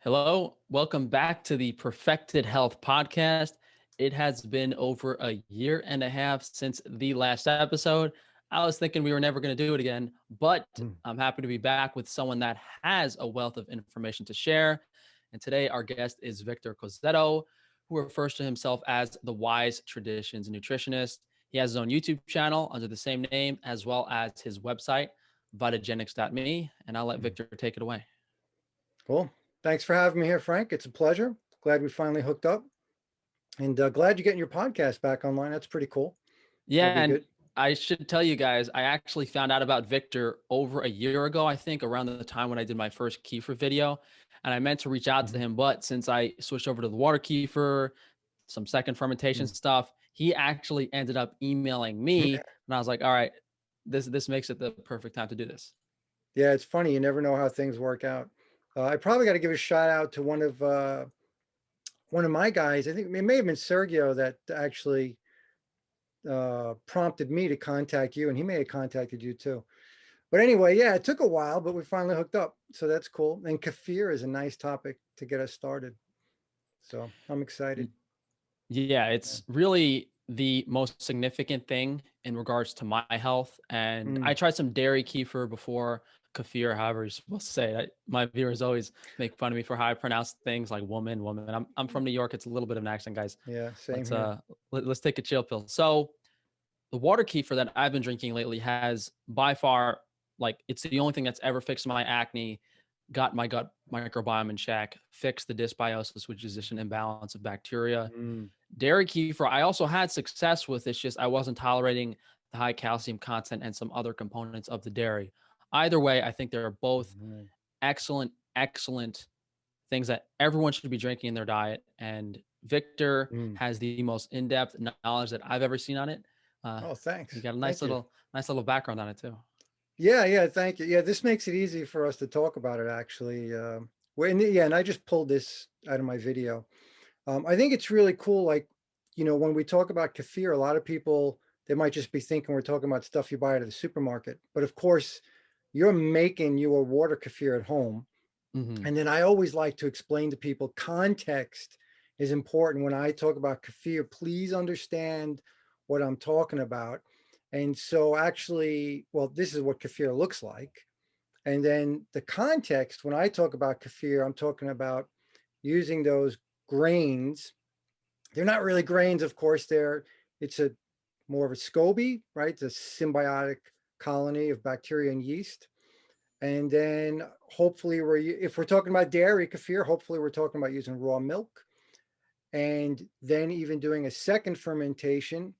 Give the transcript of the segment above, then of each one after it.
Hello, welcome back to the Perfected Health podcast. It has been over a year and a half since the last episode. I was thinking we were never going to do it again, but Mm. I'm happy to be back with someone that has a wealth of information to share. And today, our guest is Victor Cozzetto, who refers to himself as the Wise Traditions Nutritionist. He has his own YouTube channel under the same name, as well as his website, vitagenics.me. And I'll let Mm. Victor take it away. Cool. Thanks for having me here, Frank. It's a pleasure. Glad we finally hooked up, and glad you're getting your podcast back online. That's pretty cool. Yeah, That'd be and good. I should tell you guys, I actually found out about Victor over a year ago, I think, around the time when I did my first kefir video. And I meant to reach out to Mhm. him, but since I switched over to the water kefir, some second fermentation Mm. stuff, he actually ended up emailing me. And I was like, all right, this makes it the perfect time to do this. Yeah, it's funny. You never know how things work out. I probably got to give a shout out to one of my guys. I think it may have been Sergio that actually prompted me to contact you, and he may have contacted you too. But anyway, yeah, it took a while, but we finally hooked up. So that's cool. And kefir is a nice topic to get us started. So I'm excited. Yeah, Yeah. it's really the most significant thing in regards to my health. And I Mm. tried some dairy kefir before, kefir, however you're supposed to say it. My viewers always make fun of me for how I pronounce things like woman. I'm from New York. It's a little bit of an accent, guys. Yeah, same Let's here. let's take a chill pill. So the water kefir that I've been drinking lately has by far, like, it's the only thing that's ever fixed my acne, got my gut microbiome in check, fixed the dysbiosis, which is just an imbalance of bacteria. Mm. Dairy kefir, I also had success with. It's just I wasn't tolerating the high calcium content and some other components of the dairy. Either way, I think they're both Mhm. excellent things that everyone should be drinking in their diet. And Victor Mm. has the most in-depth knowledge that I've ever seen on it. Uh, Oh, you thanks. got a Thank you. nice little background on it too. Yeah, yeah, thank you. Yeah, this makes it easy for us to talk about it actually. Yeah, and I just pulled this out of my video. I think it's really cool. Like, when we talk about kefir, a lot of people, they might just be thinking we're talking about stuff you buy at the supermarket. But of course, you're making your water kefir at home. Hmm. And then I always like to explain to people context is important. When I talk about kefir, please understand what I'm talking about. And so actually, well, this is what kefir looks like. And then the context, when I talk about kefir, I'm talking about using those grains. They're not really grains, of course. It's a more of a SCOBY, right? It's a symbiotic colony of bacteria and yeast. And then hopefully if we're talking about dairy kefir, hopefully we're talking about using raw milk, and then even doing a second fermentation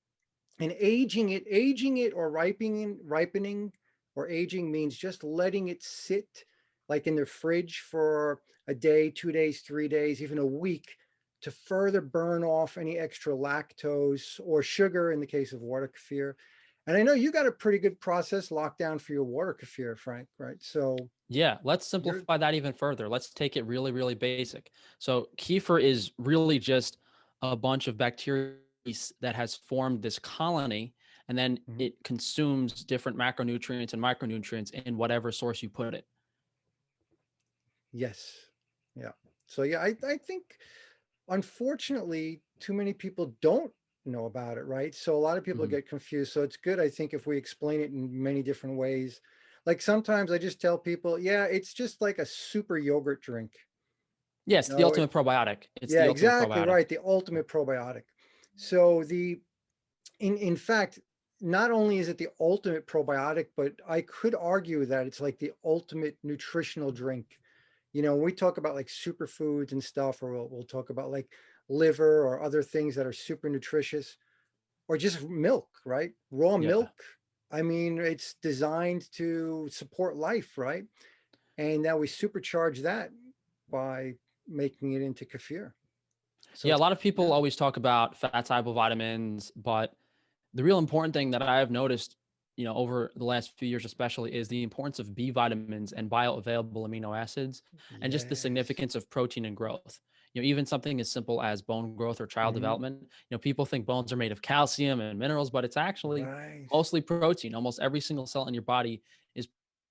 and aging it or ripening or aging means just letting it sit like in the fridge for a day, 2 days, 3 days, even a week, to further burn off any extra lactose or sugar in the case of water kefir. And I know you got a pretty good process locked down for your water kefir, Frank, right? So Yeah, let's you're simplify that even further. Let's take it really basic. So kefir is really just a bunch of bacteria that has formed this colony, and then Mhm. it consumes different macronutrients and micronutrients in whatever source you put it. Yes. Yeah. So yeah, I think unfortunately too many people don't know about it, right? So a lot of people Mhm. get confused. So it's good, I think, if we explain it in many different ways. Like sometimes I just tell people, yeah, it's just like a super yogurt drink. Yes, the No, ultimate probiotic. It's yeah, the ultimate exactly probiotic. right. The ultimate probiotic. So in fact, not only is it the ultimate probiotic, but I could argue that it's like the ultimate nutritional drink. When we talk about like superfoods and stuff, or we'll talk about like liver or other things that are super nutritious, or just milk, right? Raw Yeah. milk. I mean, it's designed to support life, right? And now we supercharge that by making it into kefir. So Yeah, a it's, lot of people yeah. always talk about fat soluble vitamins, but the real important thing that I have noticed, over the last few years especially, is the importance of B vitamins and bioavailable amino acids, and just the Yes. significance of protein and growth. Even something as simple as bone growth or child Mhm. development. People think bones are made of calcium and minerals, but it's actually Right. mostly protein. Almost every single cell in your body is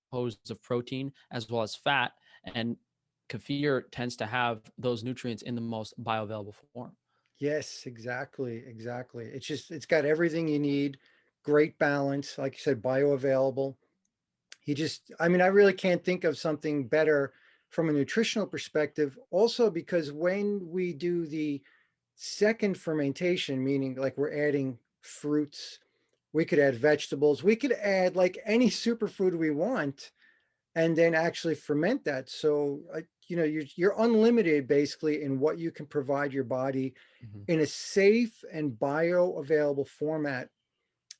composed of protein as well as fat. And kefir tends to have those nutrients in the most bioavailable form. Yes, exactly, exactly. It's got everything you need, great balance, like you said, bioavailable. I mean, I really can't think of something better from a nutritional perspective. Also, because when we do the second fermentation, meaning like we're adding fruits, we could add vegetables, we could add like any superfood we want, and then actually ferment that. So, you're unlimited basically in what you can provide your body Mhm. in a safe and bioavailable format,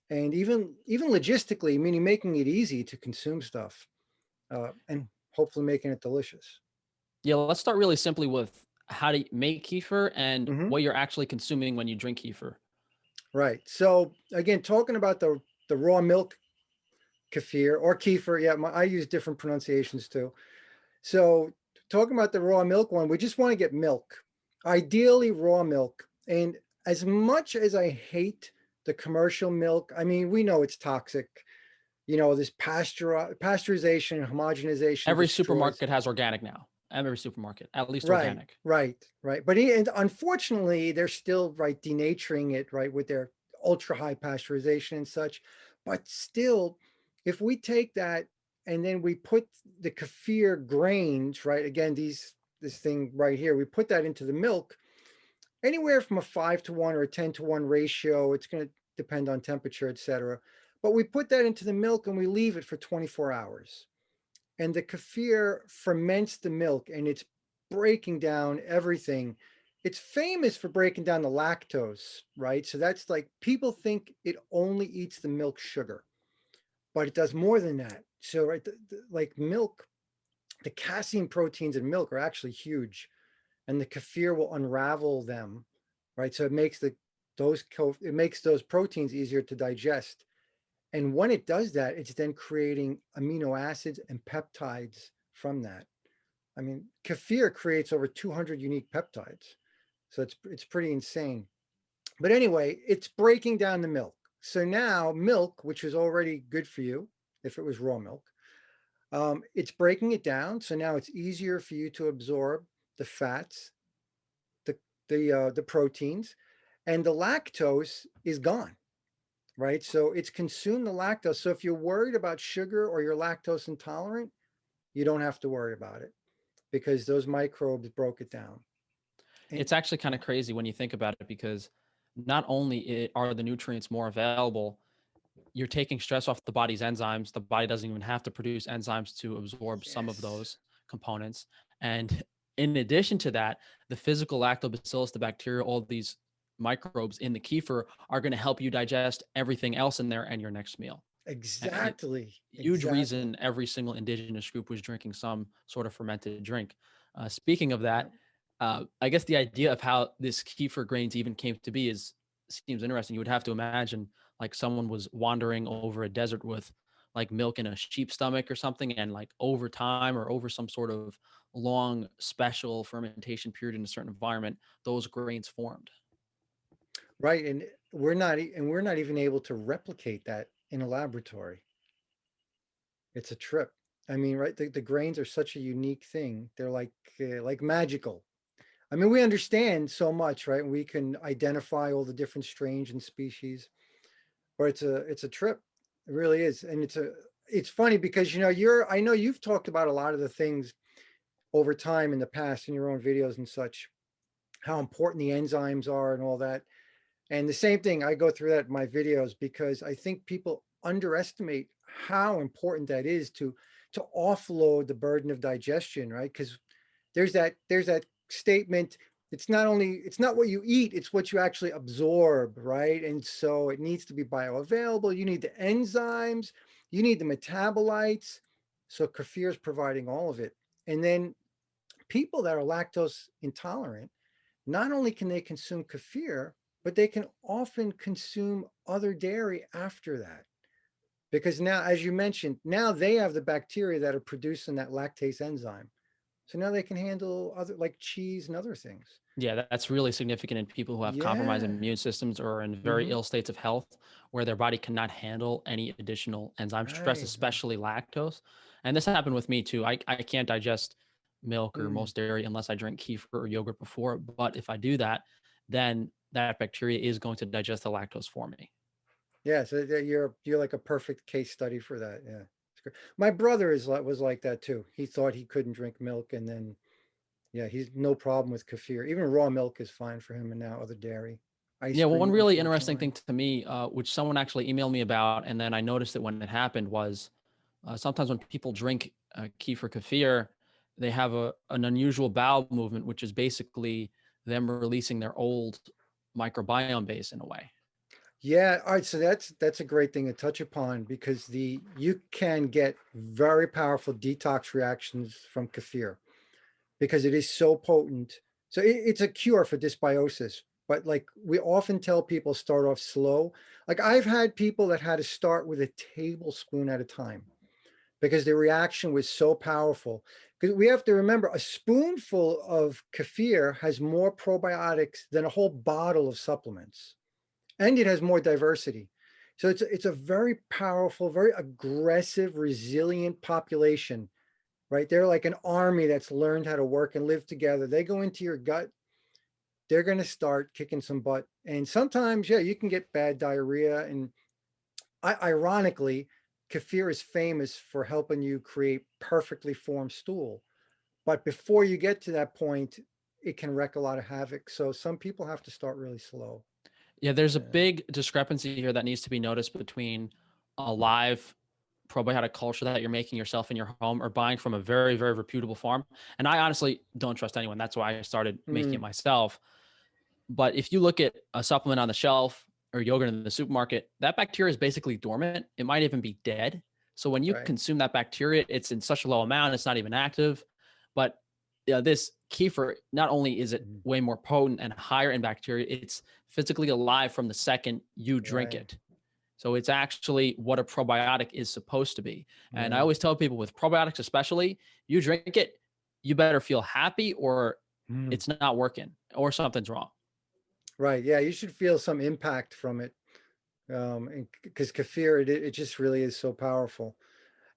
and even logistically, meaning making it easy to consume stuff, and hopefully making it delicious. Yeah, let's start really simply with how to make kefir and Hmm. what you're actually consuming when you drink kefir. Right. So again, talking about the raw milk kefir or kefir, yeah, I use different pronunciations too. So talking about the raw milk one, we just want to get milk, ideally raw milk. And as much as I hate the commercial milk, I mean, we know it's toxic. This pasteurization and homogenization Every destroys. supermarket has organic now. Every supermarket, at least Right, organic. right. And unfortunately, they're still right denaturing it, right, with their ultra high pasteurization and such. But still, if we take that and then we put the kefir grains, right, again, this thing right here, we put that into the milk, anywhere from a 5-to-1 or a 10-to-1 ratio. It's going to depend on temperature, etc. But we put that into the milk and we leave it for 24 hours, and the kefir ferments the milk, and it's breaking down everything. It's famous for breaking down the lactose, right? So that's like, people think it only eats the milk sugar, but it does more than that. So, right, like milk, the casein proteins in milk are actually huge, and the kefir will unravel them, right? So it makes it makes those proteins easier to digest. And when it does that, it's then creating amino acids and peptides from that. I mean, kefir creates over 200 unique peptides. So it's pretty insane. But anyway, it's breaking down the milk. So now milk, which is already good for you if it was raw milk, it's breaking it down. So now it's easier for you to absorb the fats, the the proteins, and the lactose is gone, right? So it's consumed the lactose. So if you're worried about sugar or you're lactose intolerant, you don't have to worry about it because those microbes broke it down. And It's actually kind of crazy when you think about it because not only are the nutrients more available, you're taking stress off the body's enzymes. The body doesn't even have to produce enzymes to absorb some of yes, those components. And in addition to that, the physical lactobacillus, the bacteria, all these microbes in the kefir are going to help you digest everything else in there and your next meal. And it, exactly, huge exactly. reason every single indigenous group was drinking some sort of fermented drink. Speaking of Yeah. that, I guess the idea of how this kefir grains even came to be is seems interesting. You would have to imagine like someone was wandering over a desert with like milk in a sheep stomach or something, and like over time or over some sort of long special fermentation period in a certain environment, those grains formed. Right. And we're not even able to replicate that in a laboratory. It's a trip. I mean, right? The grains are such a unique thing. They're like magical. I mean, we understand so much, right? We can identify all the different strains and species, but it's a trip. It really is. And it's funny because I know you've talked about a lot of the things over time in the past in your own videos and such, how important the enzymes are and all that. And the same thing, I go through that in my videos because I think people underestimate how important that is to offload the burden of digestion, right? Because there's that statement, it's not what you eat, it's what you actually absorb, right? And so it needs to be bioavailable. You need the enzymes, you need the metabolites. So kefir is providing all of it. And then people that are lactose intolerant, not only can they consume kefir, but they can often consume other dairy after that. Because now, as you mentioned, now they have the bacteria that are producing that lactase enzyme. So now they can handle other, like cheese and other things. Yeah, that's really significant in people who have compromised Yeah. immune systems or in very Hmm. ill states of health where their body cannot handle any additional enzyme stress, Right. Right. especially lactose. And this happened with me too. I can't digest milk or Mm. most dairy unless I drink kefir or yogurt before. But if I do that, then that bacteria is going to digest the lactose for me. Yeah, so you're like a perfect case study for that. Yeah, it's great. My brother was like that too. He thought he couldn't drink milk, and then yeah, he's no problem with kefir. Even raw milk is fine for him, and now other dairy, ice Yeah, one cream, really interesting unfortunately. thing to me, which someone actually emailed me about, and then I noticed it when it happened, was sometimes when people drink kefir kefir, they have an unusual bowel movement, which is basically them releasing their old microbiome base in a way. Yeah, all right. So that's a great thing to touch upon because you can get very powerful detox reactions from kefir because it is so potent. So it's a cure for dysbiosis. But like we often tell people start off slow. Like I've had people that had to start with a tablespoon at a time because the reaction was so powerful. Because we have to remember a spoonful of kefir has more probiotics than a whole bottle of supplements, and it has more diversity. So it's a very powerful, very aggressive, resilient population, right? They're like an army that's learned how to work and live together. They go into your gut, they're going to start kicking some butt. And sometimes, yeah, you can get bad diarrhea. And ironically, kefir is famous for helping you create perfectly formed stool. But before you get to that point, it can wreak a lot of havoc. So some people have to start really slow. Yeah, there's a Yeah. big discrepancy here that needs to be noticed between a live probiotic culture that you're making yourself in your home or buying from a very, very reputable farm. And I honestly don't trust anyone. That's why I started making it Mm, myself. But if you look at a supplement on the shelf or yogurt in the supermarket, that bacteria is basically dormant. It might even be dead. So when you right. consume that bacteria, it's in such a low amount, it's not even active. But this kefir, not only is it Mhm. way more potent and higher in bacteria, it's physically alive from the second you drink Right. it. So it's actually what a probiotic is supposed to be. And I Right. always tell people with probiotics, especially, you drink it, you better feel happy or Mm. it's not working or something's wrong. Right. Yeah, you should feel some impact from it. And because kefir, it just really is so powerful.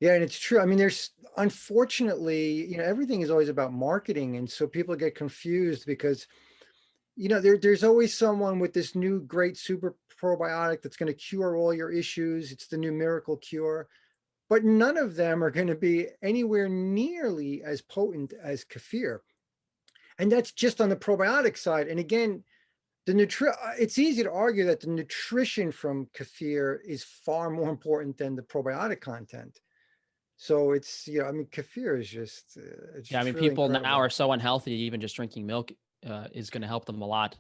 Yeah, and it's true. I mean, there's unfortunately, everything is always about marketing, and so people get confused because there's always someone with this new great super probiotic that's going to cure all your issues. It's the new miracle cure, but none of them are going to be anywhere nearly as potent as kefir. And that's just on the probiotic side. And again, it's easy to argue that the nutrition from kefir is far more important than the probiotic content. So I mean, kefir is it's Yeah, I just mean, really people now incredible. are so unhealthy, even just drinking milk is going to help them a lot.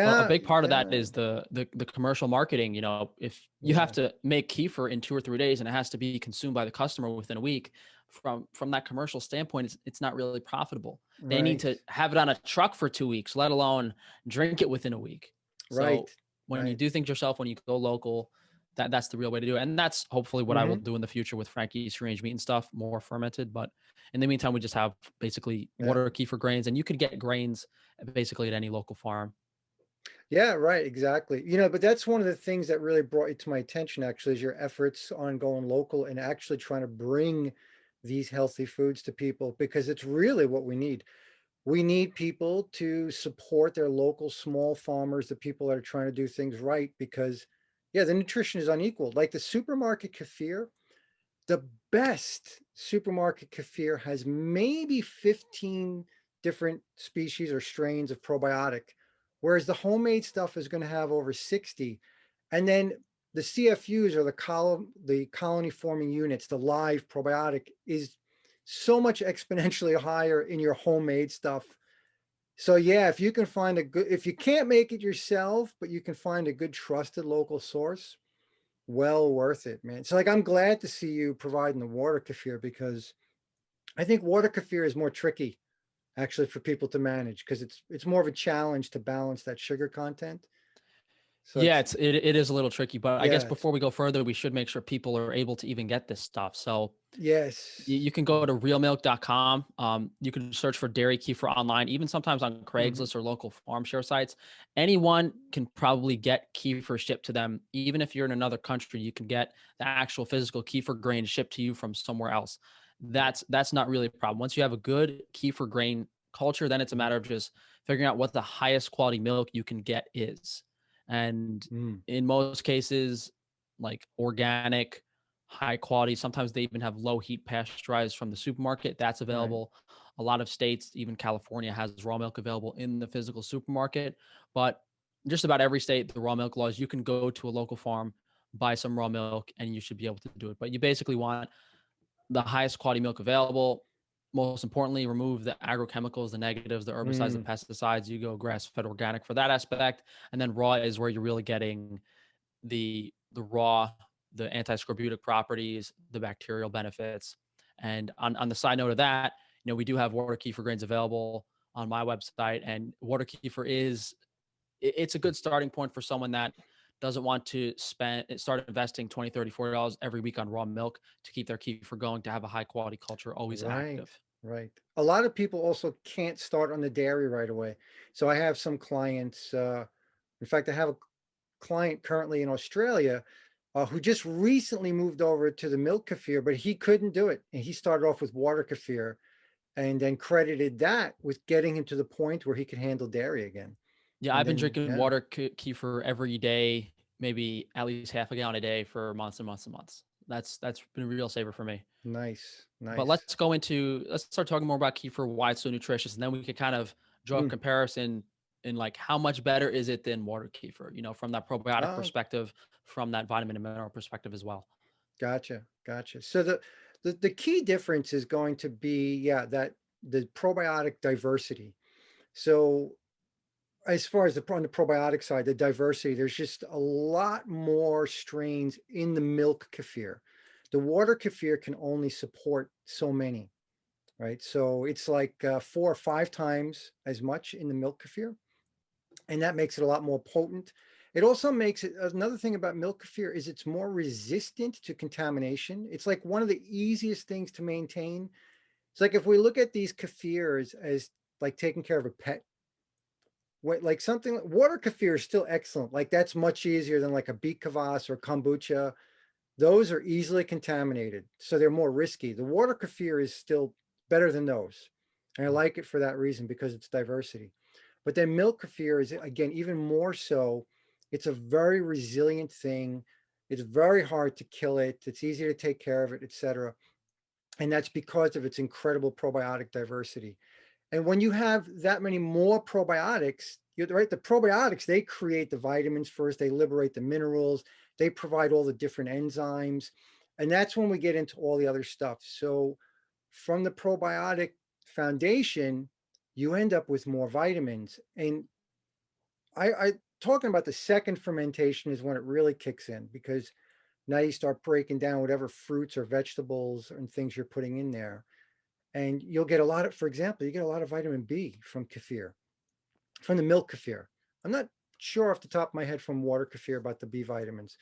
A Yeah, big part of that yeah, is the commercial marketing. If you have yeah, to make kefir in 2 or 3 days and it has to be consumed by the customer within a week, from that commercial standpoint, it's not really profitable. They need right, to have it on a truck for 2 weeks, let alone drink it within a week. right, So when you right. do things yourself, when you go local, that's the real way to do it. And that's hopefully what I will Hmm. do in the future with Frankie's free range meat and stuff, more fermented. But in the meantime, we just have basically Yeah, water kefir grains, and you could get grains basically at any local farm. yeah, right, exactly. But that's one of the things that really brought it to my attention. Actually, is your efforts on going local and actually trying to bring these healthy foods to people because it's really what we need. We need people to support their local small farmers, the people that are trying to do things right, because yeah, the nutrition is unequal. Like the supermarket kefir, the best supermarket kefir has maybe 15 different species or strains of probiotic, whereas the homemade stuff is going to have over 60. And then the CFUs, or the colony forming units, the live probiotic, is so much exponentially higher in your homemade stuff. So yeah, if you can find if you can't make it yourself, but you can find a good trusted local source, well worth it, man. So like I'm glad to see you providing the water kefir because I think water kefir is more tricky actually for people to manage because it's more of a challenge to balance that sugar content. So Yeah, it's it is a little tricky, but I guess yes, before we go further, we should make sure people are able to even get this stuff. So yes. you can go to realmilk.com. You can search for dairy kefir online, even sometimes on Mhm. Craigslist or local farm share sites. Anyone can probably get kefir shipped to them. Even if you're in another country, you can get the actual physical kefir grain shipped to you from somewhere else. that's not really a problem. Once you have a good kefir grain culture, then it's a matter of just figuring out what the highest quality milk you can get is. And Mm, in most cases, like organic, high quality, sometimes they even have low heat pasteurized from the supermarket. That's right. available. A lot of states, even California, has raw milk available in the physical supermarket. But just about every state, the raw milk laws, you can go to a local farm, buy some raw milk, and you should be able to do it. But you basically want the highest quality milk available. Most importantly, remove the agrochemicals, the negatives, the herbicides, the Mm, pesticides. You go grass-fed organic for that aspect, and then raw is where you're really getting the raw, the anti-scorbutic properties, the bacterial benefits. And on the side note of that, we do have water kefir grains available on my website, and water kefir it's a good starting point for someone that doesn't want to start investing 20, 30, $40 every week on raw milk to keep their kefir going, to have a high quality culture always right, active. right. A lot of people also can't start on the dairy right away. So I have some clients, in fact, I have a client currently in Australia who just recently moved over to the milk kefir, but he couldn't do it. And he started off with water kefir and then credited that with getting him to the point where he could handle dairy again. Yeah, And I've been then, drinking yeah, water kefir every day, maybe at least half a gallon a day for months and months and months. That's been a real saver for me. nice, But nice. let's start talking more about kefir, why it's so nutritious, and then we can kind of draw a Mm. comparison in like how much better is it than water kefir, from that probiotic Oh, perspective, from that vitamin and mineral perspective as well. gotcha, gotcha. So the key difference is going to be, yeah, that the probiotic diversity. So as far as on the probiotic side, the diversity, there's just a lot more strains in the milk kefir. The water kefir can only support so many, right? So it's like 4 or 5 times as much in the milk kefir, and that makes it a lot more potent. It also makes it, another thing about milk kefir is it's more resistant to contamination. It's like one of the easiest things to maintain. It's like if we look at these kefirs as like taking care of a pet, like something water kefir is still excellent. Like that's much easier than like a beet kvass or kombucha. Those are easily contaminated, so they're more risky. The water kefir is still better than those. And I like it for that reason because it's diversity. But then milk kefir is, again, even more so. It's a very resilient thing. It's very hard to kill it. It's easy to take care of it, etc. And that's because of its incredible probiotic diversity. And when you have that many more probiotics, you're right, the probiotics, they create the vitamins first, they liberate the minerals, they provide all the different enzymes. And that's when we get into all the other stuff. So from the probiotic foundation, you end up with more vitamins. And I talking about the second fermentation is when it really kicks in, because now you start breaking down whatever fruits or vegetables and things you're putting in there. And you'll get a lot of, for example, you get a lot of vitamin B from kefir, from the milk kefir. I'm not sure off the top of my head from water kefir about the B vitamins,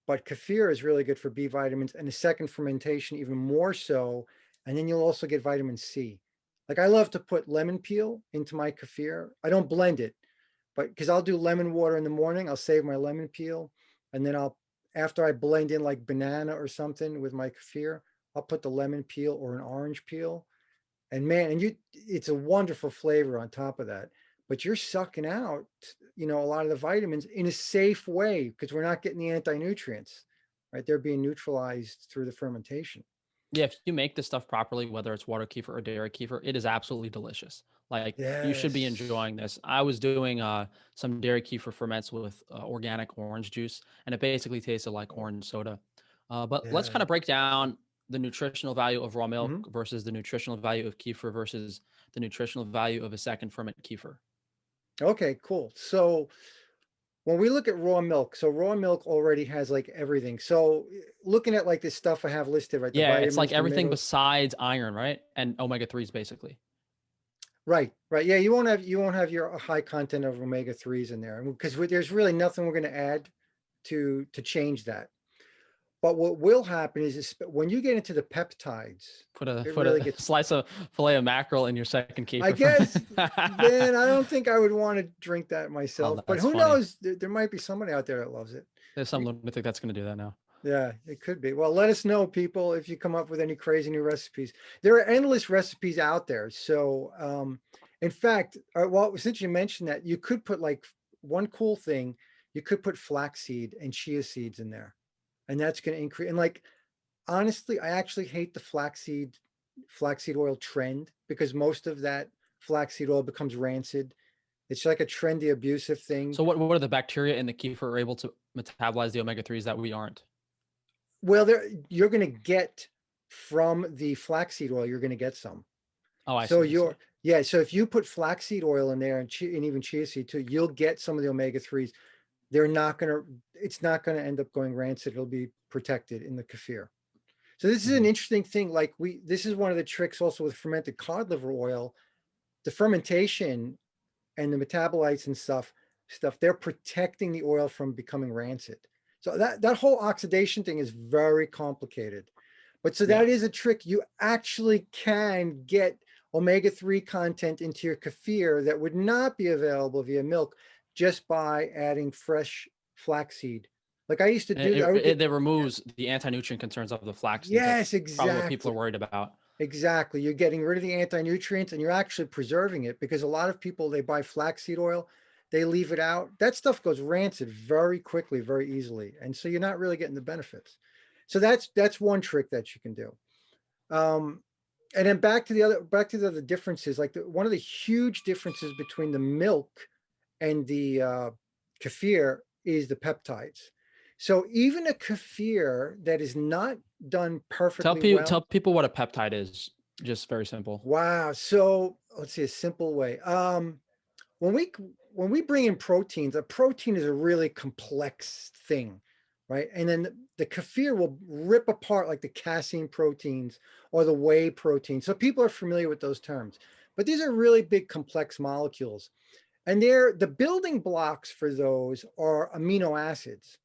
but kefir is really good for B vitamins, and the second fermentation even more so. And then you'll also get vitamin C. Like I love to put lemon peel into my kefir. I don't blend it, but because I'll do lemon water in the morning, I'll save my lemon peel, and then after I blend in like banana or something with my kefir, I'll put the lemon peel or an orange peel. And man, it's a wonderful flavor on top of that. But you're sucking out, a lot of the vitamins in a safe way because we're not getting the anti-nutrients, right? They're being neutralized through the fermentation. Yeah, if you make this stuff properly, whether it's water kefir or dairy kefir, it is absolutely delicious. Like you should be Yes. enjoying this. I was doing some dairy kefir ferments with organic orange juice, and it basically tasted like orange soda. But let's Yeah. kind of break down the nutritional value of raw milk Mhm. versus the nutritional value of kefir versus the nutritional value of a second ferment kefir. Okay, cool. So when we look at raw milk, so raw milk already has like everything. So looking at like this stuff I have listed, right? The Yeah, it's like vitamins, the everything minerals. besides iron, right? And omega 3s basically. Right, right. Yeah, you won't have your high content of omega threes in there because there's really nothing we're going to add to change that. But what will happen is when you get into the peptides, Put a it put really a gets. slice of fillet of mackerel in your second I kefir guess ferment. then I don't think I would want to drink that Oh, myself. But that's who funny. knows? There might be somebody out there that loves it. There's some lunatic that's going to do that now. Yeah, it could be. Well, let us know, people, if you come up with any crazy new recipes. There are endless recipes out there. So, in fact, well, since you mentioned that, you could put like one cool thing, you could put flaxseed and chia seeds in there, and that's going to increase. And like, honestly, I actually hate the flaxseed oil trend because most of that flaxseed oil becomes rancid. It's like a trendy, abusive thing. So what are the bacteria in the kefir are able to metabolize the omega-3s that we aren't? Well, you're going to get from the flaxseed oil, you're going to get some. Oh, I So see. I see. yeah, so if you put flaxseed oil in there and even chia seed too, you'll get some of the omega-3s. They're not going to, it's not going to end up going rancid. It'll be protected in the kefir. So this is an Mhm. interesting thing. Like this is one of the tricks also with fermented cod liver oil, the fermentation and the metabolites and stuff, they're protecting the oil from becoming rancid. So that whole oxidation thing is very complicated. But so Yeah. that is a trick. You actually can get omega-3 content into your kefir that would not be available via milk just by adding fresh flaxseed. Like I used to do, I would get, It removes the anti-nutrient concerns of the flaxseed. yes, That's probably what people are exactly. worried about. Exactly. You're getting rid of the anti-nutrients and you're actually preserving it because a lot of people, they buy flaxseed oil, they leave it out. That stuff goes rancid very quickly, very easily. And so you're not really getting the benefits. So that's one trick that you can do. Um, and then back to the other differences, like one of the huge differences between the milk and the kefir is the peptides. So even a kefir that is not done perfectly Tell well. people what a peptide is. Just very simple. Wow. So let's see a simple way. When we when we bring in proteins, a protein is a really complex thing, right? And then the kefir will rip apart like the casein proteins or the whey protein. So people are familiar with those terms, but these are really big complex molecules. And they're the building blocks for those are amino acids.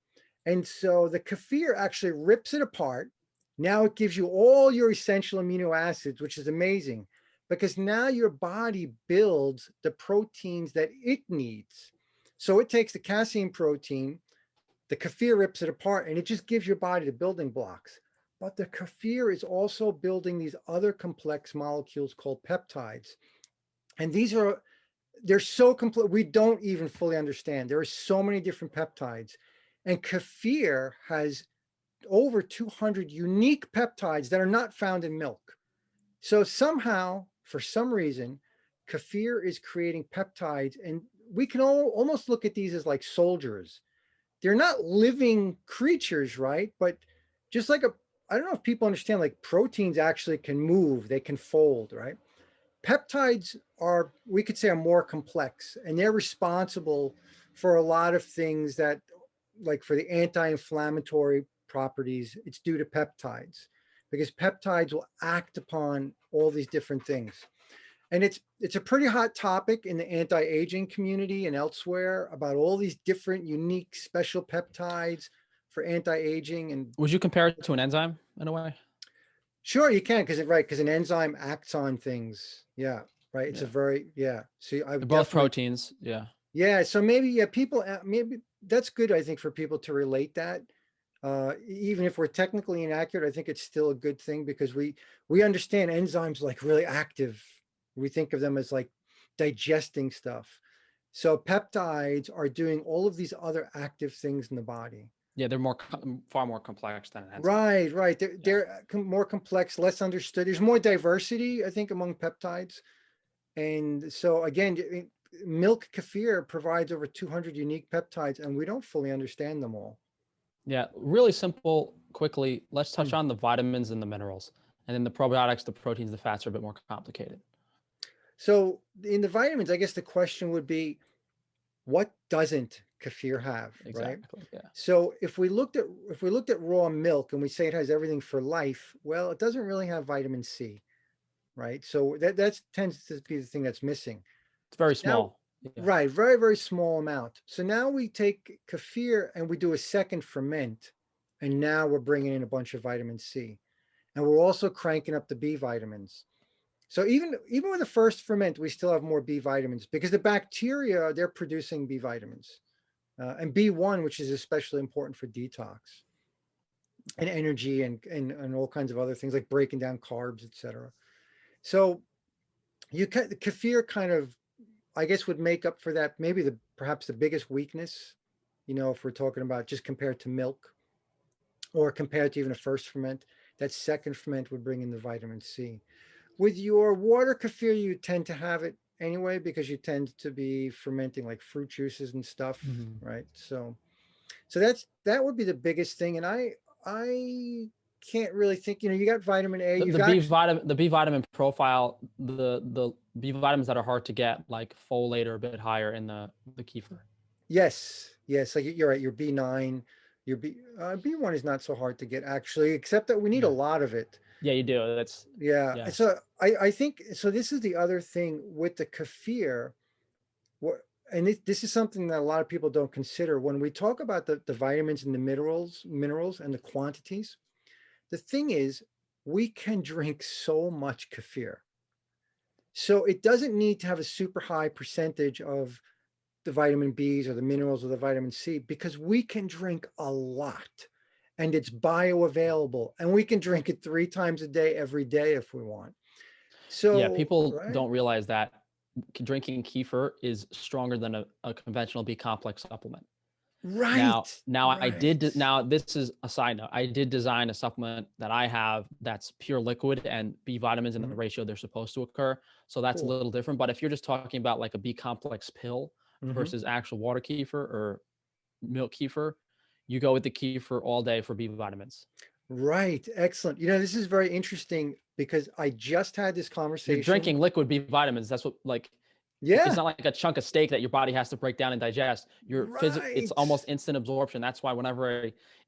And so the kefir actually rips it apart. Now it gives you all your essential amino acids, which is amazing because now your body builds the proteins that it needs. So it takes the casein protein, the kefir rips it apart, and it just gives your body the building blocks. But the kefir is also building these other complex molecules called peptides. And they're so complete, we don't even fully understand. There are so many different peptides. And kefir has over 200 unique peptides that are not found in milk. So somehow, for some reason, kefir is creating peptides, and we can almost look at these as like soldiers. They're not living creatures, right? But just like I don't know if people understand, like proteins actually can move, they can fold, right? Peptides are, we could say, are more complex, and they're responsible for a lot of things that, like for the anti-inflammatory properties, it's due to peptides because peptides will act upon all these different things. And it's a pretty hot topic in the anti-aging community and elsewhere about all these different unique special peptides for anti-aging. And Would you compare it to an enzyme in a way? sure, you can, because right, because an enzyme acts on things. Yeah, right. It's a Yeah. very, yeah. So I They're would both definitely, proteins. Yeah. yeah. So maybe, yeah, people, maybe that's good. I think for people to relate that, even if we're technically inaccurate, I think it's still a good thing because we understand enzymes like really active. We think of them as like digesting stuff. So peptides are doing all of these other active things in the body. Yeah, they're far more complex than an enzyme. Right, right. Yeah. They're more complex, less understood. There's more diversity, I think, among peptides. And so again, milk kefir provides over 200 unique peptides, and we don't fully understand them all. Yeah. Really simple, quickly. Let's touch Mm. on the vitamins and the minerals. And then the probiotics, the proteins, the fats are a bit more complicated. So in the vitamins, I guess the question would be, what doesn't kefir have, right? Exactly. Yeah. So if we looked at raw milk and we say it has everything for life, well, it doesn't really have vitamin C, right? So that tends to be the thing that's missing. It's very Now, small. Yeah. right, very, very small amount. So now we take kefir and we do a second ferment, and now we're bringing in a bunch of vitamin C. And we're also cranking up the B vitamins. So even with the first ferment, we still have more B vitamins because the bacteria, they're producing B vitamins. And B1, which is especially important for detox. and energy and all kinds of other things like breaking down carbs, etc. So the kefir kind of, I guess, would make up for that. Maybe perhaps the biggest weakness, if we're talking about just compared to milk or compared to even a first ferment, that second ferment would bring in the vitamin C. With your water kefir, you tend to have it anyway because you tend to be fermenting like fruit juices and stuff, Mhm. right? So that would be the biggest thing. And I can't really think. You got vitamin A. You've actually The B vitamin profile, the B vitamins that are hard to get, like folate, are a bit higher in the kefir. yes, like you're right. Your B9, your B1 is not so hard to get actually, except that we need a Yeah, lot of it. yeah, you do. That's Yeah. yeah. So I think so. This is the other thing with the kefir. What and this is something that a lot of people don't consider when we talk about the vitamins and the minerals and the quantities. The thing is, we can drink so much kefir. So it doesn't need to have a super high percentage of the vitamin Bs or the minerals or the vitamin C because we can drink a lot and it's bioavailable and we can drink it 3 times a day every day if we want. Yeah, So, people right? don't realize that drinking kefir is stronger than a conventional B complex supplement. Now, Right. now I Right. did. Now this is a side note. I did design a supplement that I have that's pure liquid and B vitamins in the Mhm. ratio they're supposed to occur. So that's a Cool. little different. But if you're just talking about like a B complex pill Hmm. versus actual water kefir or milk kefir, you go with the kefir all day for B vitamins. Right. Excellent. This is very interesting because I just had this You're conversation. drinking liquid B vitamins. That's what, like, it's Yeah. not like a chunk of steak that your body has to break down and digest. It's Right. almost instant absorption. That's why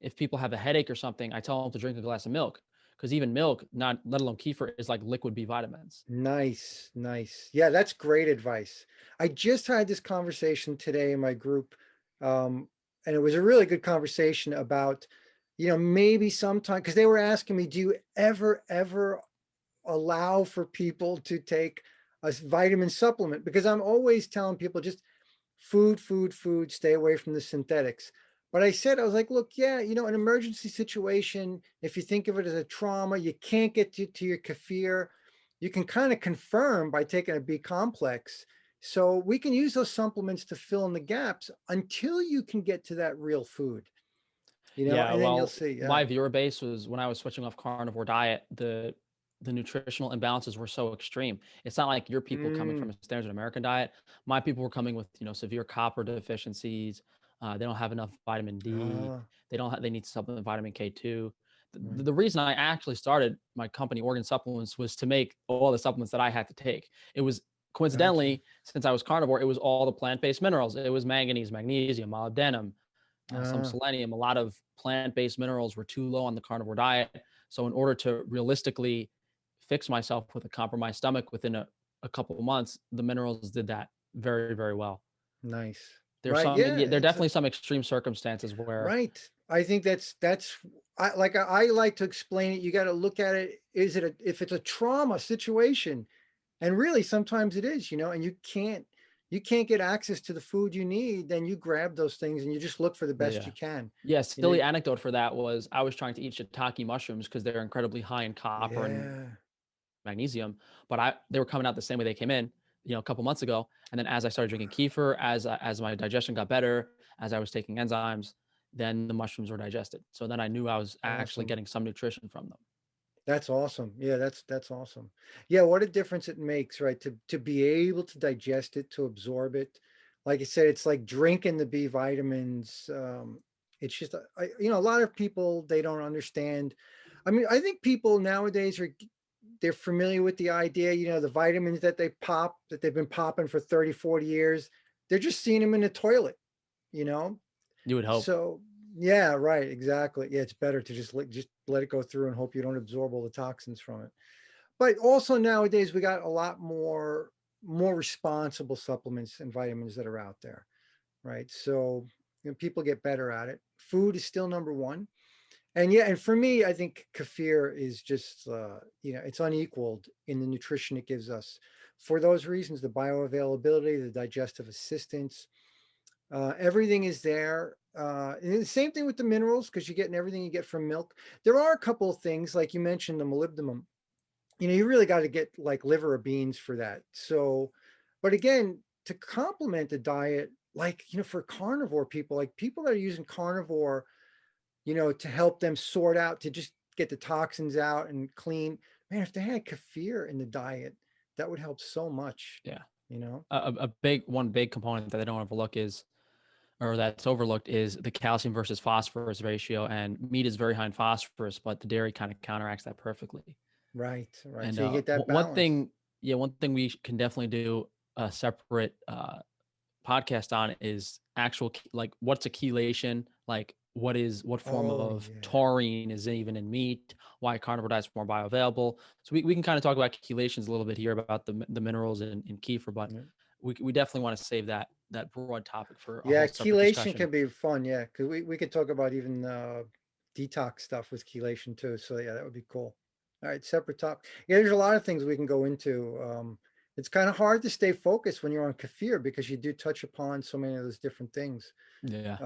if people have a headache or something, I tell them to drink a glass of milk, because even milk, not let alone kefir, is like liquid B vitamins. Nice. Nice. Yeah, that's great advice. I just had this conversation today in my group. And it was a really good conversation about, maybe sometime because they were asking me, do you ever allow for people to take a vitamin supplement? Because I'm always telling people just food, stay away from the synthetics. But I said, I was like, look, yeah, an emergency situation, if you think of it as a trauma, you can't get to your kefir, you can kind of confirm by taking a B complex. So we can use those supplements to fill in the gaps until you can get to that real food, Yeah, and then you'll well, see. Yeah. my viewer base was, when I was switching off carnivore diet, the nutritional imbalances were so extreme. It's not like your people coming from Mm, a standard American diet. My people were coming with, severe copper deficiencies. They don't have enough vitamin D. ah, They need to supplement vitamin K2. right. The reason I actually started my company, Organ Supplements, was to make all the supplements that I had to take. It was, Gotcha. coincidentally, since I was carnivore, it was all the plant-based minerals. It was manganese, magnesium, molybdenum, some Ah, selenium. A lot of plant-based minerals were too low on the carnivore diet. So in order to realistically fix myself with a compromised stomach within a couple of months, the minerals did that very, very well. nice. Right. Yeah. There are definitely some extreme circumstances where, Right. I think that's I like to explain it. You got to look at it. Is it if it's a trauma situation, and really sometimes it is, and you can't get access to the food you need, then you grab those things and you just look for the best yeah. you can. Yeah, You know, silly anecdote for that was I was trying to eat shiitake mushrooms because they're incredibly high in copper and yeah. magnesium, but they were coming out the same way they came in, a couple months ago. And then as I started drinking kefir, as my digestion got better, as I was taking enzymes, then the mushrooms were digested. So then I knew I was actually Awesome. getting some nutrition from them. That's awesome. Yeah, that's awesome. Yeah, what a difference it makes, right? To be able to digest it, to absorb it. Like I said, it's like drinking the B vitamins. It's just, a lot of people, they don't understand. I mean, I think people nowadays they're familiar with the idea, the vitamins that they've been popping for 30, 40 years. They're just seeing them in the toilet, you know? You would hope. So yeah, right, exactly. Yeah, it's better to just let it go through and hope you don't absorb all the toxins from it. But also nowadays we got a lot more responsible supplements and vitamins that are out there, right? So people get better at it. Food is still number one, and yeah, and for me, I think kefir is just it's unequaled in the nutrition it gives us. For those reasons, the bioavailability, the digestive assistance, Everything is there. And the same thing with the minerals, because you're getting everything you get from milk. There are a couple of things, like you mentioned, the molybdenum. You really got to get like liver or beans for that. So, but again, to complement the diet, like, for carnivore people, like people that are using carnivore, to help them sort out, to just get the toxins out and clean, man, if they had kefir in the diet, that would help so much, Yeah. you know? One big component that they don't overlook is, or that's overlooked, is the calcium versus phosphorus ratio. And meat is very high in phosphorus, but the dairy kind of counteracts that perfectly. Right, right. And So you get that one balance. thing, yeah, one thing we can definitely do a separate podcast on is like what's a chelation, like what form Oh, of yeah. taurine is even in meat, why carnivore diet's more bioavailable. So we can kind of talk about chelations a little bit here about the minerals in kefir, but Yeah. we definitely want to save that broad topic for a Yeah, whole separate chelation discussion. can be fun. Yeah, because we could talk about even detox stuff with chelation too. So yeah, that would be cool. All right, separate topic. Yeah, there's a lot of things we can go into. It's kind of hard to stay focused when you're on kefir because you do touch upon so many of those different things. Yeah.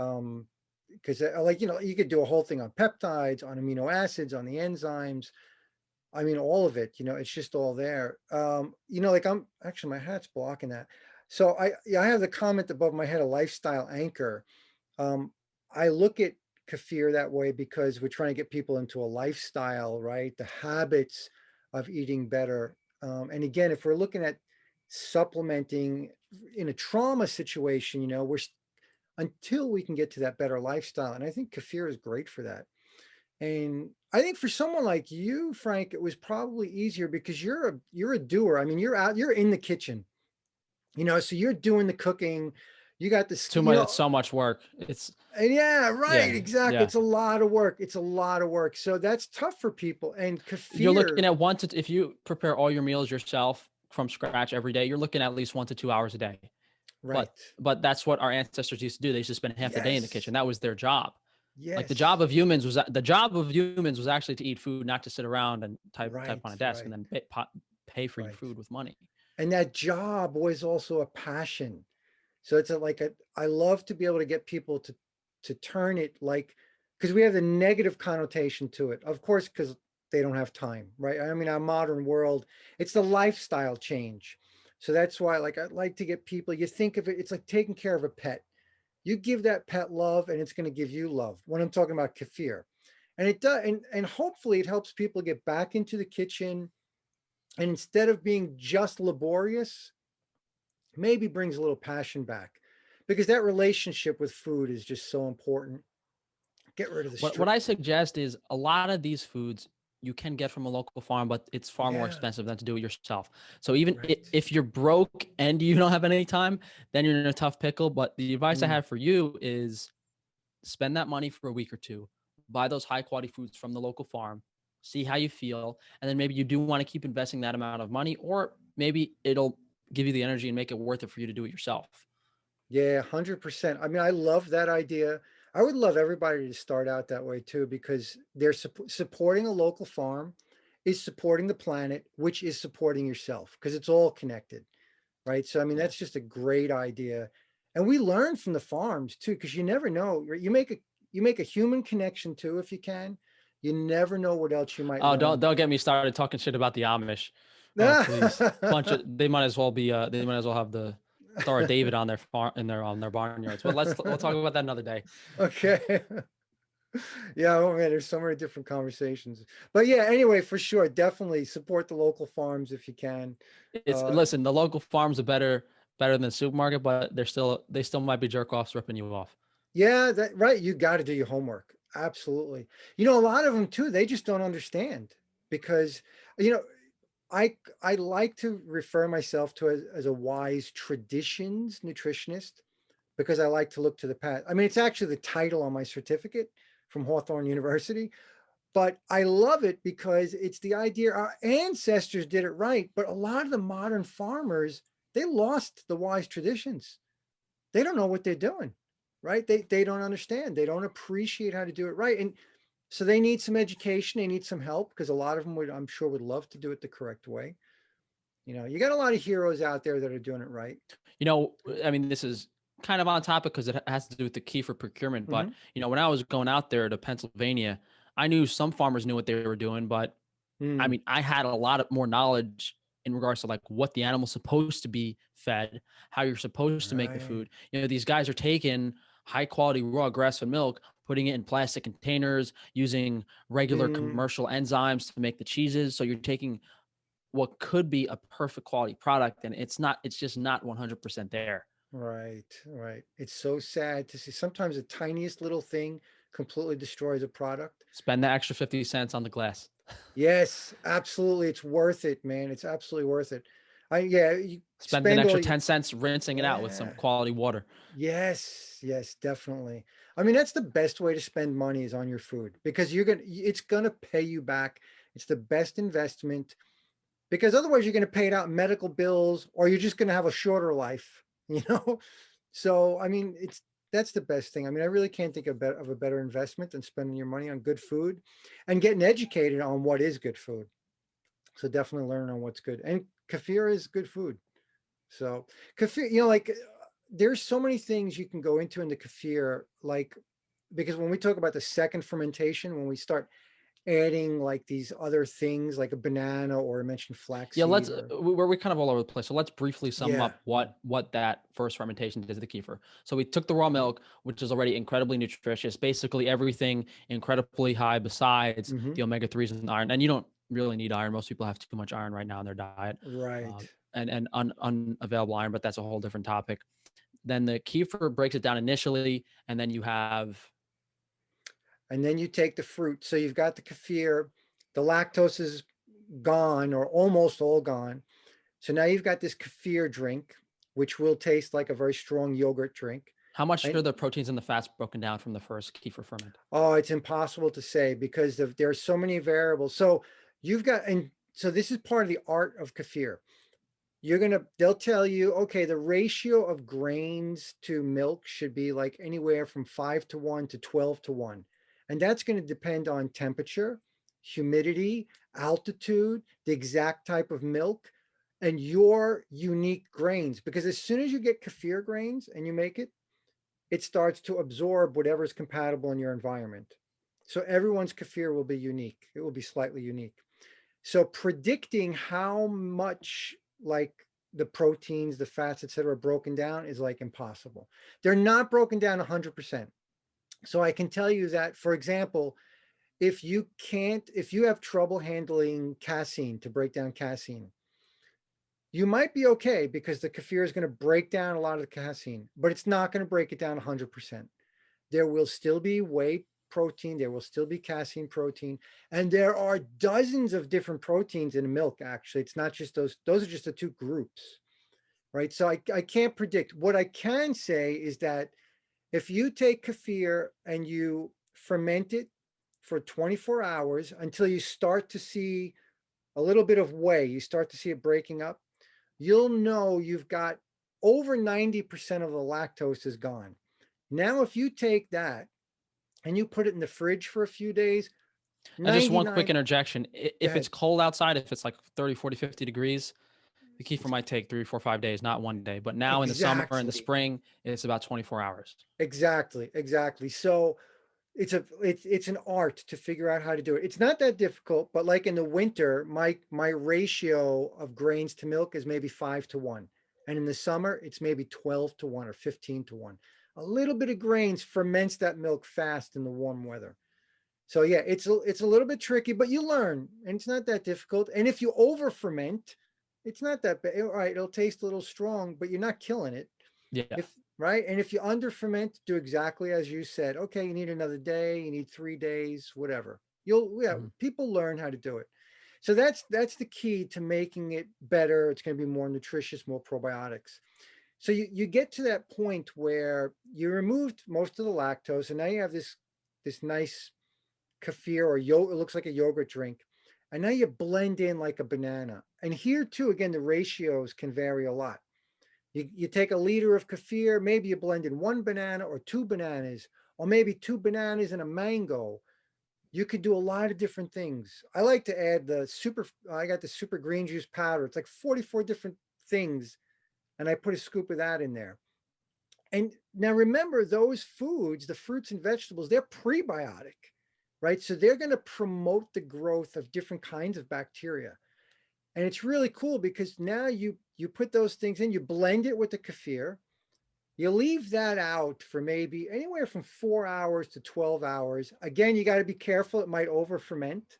Because like you could do a whole thing on peptides, on amino acids, on the enzymes. I mean, all of it. It's just all there. Like I'm actually my hat's blocking that. So I have the comment above my head, a lifestyle anchor. um, I look at kefir that way because we're trying to get people into a lifestyle, right? The habits of eating better. And again, if we're looking at supplementing in a trauma situation, until we can get to that better lifestyle. And I think kefir is great for that. And I think for someone like you, Frank, it was probably easier because you're a doer. I mean, you're in the kitchen, so you're doing the cooking. You got this, Too much. It's so much work. It's and yeah, right, yeah, exactly. yeah. It's a lot of work. It's a lot of work. So that's tough for people. And You're looking kefir, at if you prepare all your meals yourself from scratch every day, you're looking at least 1 to 2 hours a day. But right. but that's what our ancestors used to do. They used to spend half the day in the kitchen. Yes. That was their job. Like Yes. the job of humans was actually to eat food, not to sit around and type Right. on a desk and Right. then pay for your Right. food with money. And that job was also a passion. So it's I love to be able to get people to turn it, like, because we have the negative connotation to it, of course, because they don't have time, right? I mean, our modern world, it's the lifestyle change. So that's why, like, I'd like to get people, you think of it, it's like taking care of a pet. You give that pet love and it's going to give you love, when I'm talking about kefir. And it does, and hopefully it helps people get back into the kitchen, and instead of being just laborious, maybe brings a little passion back, because that relationship with food is just so important. Get rid of the What stress. I suggest is a lot of these foods you can get from a local farm, but it's far more Yeah, expensive than to do it yourself. So even right. if you're broke and you don't have any time, then you're in a tough pickle. But the advice I Mm, have for you is spend that money for a week or two, buy those high quality foods from the local farm, see how you feel, and then maybe you do want to keep investing that amount of money, or maybe it'll give you the energy and make it worth it for you to do it yourself. yeah, 100%. I mean, I love that idea. I would love everybody to start out that way too, because they're supporting a local farm is supporting the planet, which is supporting yourself, because it's all connected, right? So, I mean, Yeah. that's just a great idea. And we learn from the farms too, because you never know. You make a human connection too, if you can. You never know what else you might Oh, learn. don't get me started talking shit about the Amish. Oh, please. Bunch of they might as well be they might as well have the Star of David on their farm in their on their barnyards. But we'll talk about that another day. Okay. Yeah, oh man, there's so many different conversations. But yeah, anyway, for sure, definitely support the local farms if you can. It's Uh, listen, the local farms are better than the supermarket, but they still might be jerk offs ripping you off. yeah, that right. You got to do your homework. Absolutely. A lot of them too, they just don't understand, because you know, I like to refer myself to as a Wise Traditions Nutritionist, because I like to look to the past. I mean, it's actually the title on my certificate from Hawthorne University. But I love it because it's the idea our ancestors did it right, but a lot of the modern farmers, they lost the wise traditions. They don't know what they're doing, right? They don't understand. They don't appreciate how to do it right. And so they need some education. They need some help, because a lot of them would, I'm sure, would love to do it the correct way. You got a lot of heroes out there that are doing it right. You know, I mean, this is kind of on topic because it has to do with the kefir procurement. But Mhm. when I was going out there to Pennsylvania, I knew some farmers knew what they were doing, but I Mm, mean, I had a lot of more knowledge in regards to like what the animal's supposed to be fed, how you're supposed to make the right. food. These guys are taking high quality raw grass-fed milk, putting it in plastic containers, using regular Mm, commercial enzymes to make the cheeses. So you're taking what could be a perfect quality product, and it's just not 100% there. right, right. It's so sad to see. Sometimes the tiniest little thing completely destroys a product. Spend the extra 50 cents on the glass. Yes, absolutely. It's worth it, man. It's absolutely worth it. Yeah, you Spend an spend all extra you, 10 cents rinsing it out with some yeah. quality water. Yes, yes, definitely. I mean, that's the best way to spend money is on your food because it's gonna pay you back. It's the best investment because otherwise you're gonna pay it out in medical bills or you're just gonna have a shorter life, you know? So, I mean, that's the best thing. I mean, I really can't think of a better investment than spending your money on good food and getting educated on what is good food. So definitely learn on what's good. And kefir is good food. So kefir, like there's so many things you can go into in the kefir, like because when we talk about the second fermentation, when we start adding like these other things like a banana or I mentioned Yeah, let's flaxseed or we're kind of all over the place. So let's briefly sum yeah. up what that first fermentation did to the kefir. So we took the raw milk, which is already incredibly nutritious, basically everything incredibly high besides Mm-hmm. the omega threes and iron. And you don't really need iron. Most people have too much iron right now in their diet, Right. and unavailable iron. But that's a whole different topic. Then the kefir breaks it down initially, and then you have And then you take the fruit. So you've got the kefir, the lactose is gone or almost all gone. So now you've got this kefir drink, which will taste like a very strong yogurt drink. how much are And the proteins and the fats broken down from the first kefir ferment? oh, it's impossible to say because there are so many variables. So you've got, and so this is part of the art of kefir. They'll tell you, okay, the ratio of grains to milk should be like anywhere from 5 to 1 to 12 to 1. And that's going to depend on temperature, humidity, altitude, the exact type of milk, and your unique grains. Because as soon as you get kefir grains and you make it, it starts to absorb whatever is compatible in your environment. So everyone's kefir will be unique. It will be slightly unique. So predicting how much like the proteins, the fats, etc., are broken down is like impossible. They're not broken down 100%. So I can tell you that, for example, if you have trouble handling casein to break down casein, you might be okay because the kefir is going to break down a lot of the casein, but it's not going to break it down 100%. There will still be whey protein, there will still be casein protein, and there are dozens of different proteins in milk, actually. It's not just those are just the two groups, right? So I can't predict. What I can say is that if you take kefir and you ferment it for 24 hours until you start to see a little bit of whey, you start to see it breaking up, you'll know you've got over 90% of the lactose is gone. Now, if you take that and you put it in the fridge for a few days, Just one quick 99, interjection. go If it's ahead. cold outside, if it's like 30, 40, 50 degrees, the kefir might take 3, 4, 5 days, not one day. But now in the summer and the Exactly. spring, it's about 24 hours. Exactly. So it's an art to figure out how to do it. It's not that difficult, but like in the winter, my ratio of grains to milk is maybe 5 to 1. And in the summer, it's maybe 12 to 1 or 15 to 1. A little bit of grains ferments that milk fast in the warm weather. So yeah, it's a little bit tricky, but you learn, and it's not that difficult. And if you over ferment, it's not that bad. All right, it'll taste a little strong, but you're not killing it. Yeah. If right, and if you under ferment, do exactly as you said. Okay, you need another day, you need 3 days, whatever. Yeah, Mhm. people learn how to do it. So that's the key to making it better. It's going to be more nutritious, more probiotics. So you get to that point where you removed most of the lactose, and now you have this nice kefir or it looks like a yogurt drink. And now you blend in like a banana. And here too, again, the ratios can vary a lot. You take a liter of kefir, maybe you blend in one banana or two bananas, or maybe two bananas and a mango. You could do a lot of different things. I like to add I got the super green juice powder. It's like 44 different things. And I put a scoop of that in there. And now remember, those foods, the fruits and vegetables, they're prebiotic, right? So they're going to promote the growth of different kinds of bacteria. And it's really cool because now you put those things in, you blend it with the kefir, you leave that out for maybe anywhere from 4 hours to 12 hours. Again, you got to be careful, it might over ferment,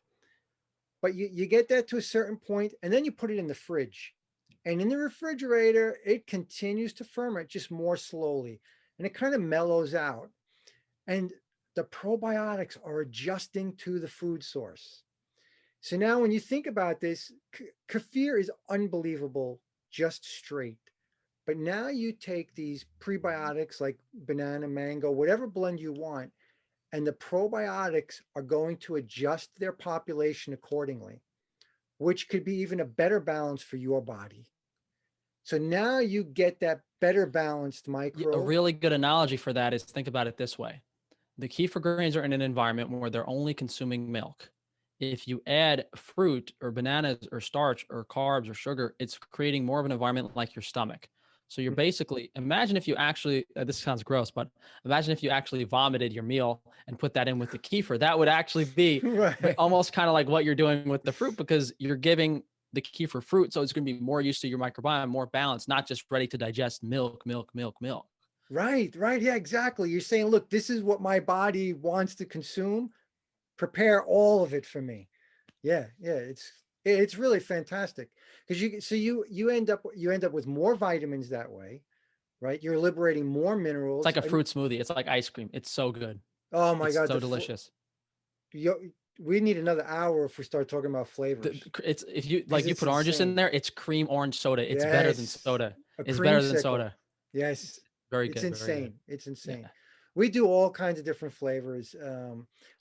but you get that to a certain point, and then you put it in the fridge. And in the refrigerator, it continues to ferment just more slowly, and it kind of mellows out. And the probiotics are adjusting to the food source. So now when you think about this, kefir is unbelievable just straight. But now you take these prebiotics like banana, mango, whatever blend you want, and the probiotics are going to adjust their population accordingly, which could be even a better balance for your body. So now you get that better balanced A microbe. really good analogy for that is think about it this way. The kefir grains are in an environment where they're only consuming milk. If you add fruit or bananas or starch or carbs or sugar, it's creating more of an environment like your stomach. So you're basically, imagine if you actually, this sounds gross, but imagine if you actually vomited your meal and put that in with the kefir. That would actually be Right. almost kind of like what you're doing with the fruit, because you're giving the kefir fruit. So it's going to be more used to your microbiome, more balanced, not just ready to digest milk, milk, milk, milk. Right, right. Yeah, exactly. You're saying, look, this is what my body wants to consume. Prepare all of it for me. Yeah, yeah. It's really fantastic because you end up with more vitamins that way, right? You're liberating more It's minerals. like a fruit smoothie. It's like ice cream. It's so good. Oh my It's God, so delicious. we need another hour if we start talking about flavors It's if you because like you it's put oranges in insane. there, it's cream orange soda. It's better than Yes, soda. a It's better than creamsicle. soda. Yes, It's very it's good. Very good. insane. It's Yeah. insane. We do all kinds of different flavors.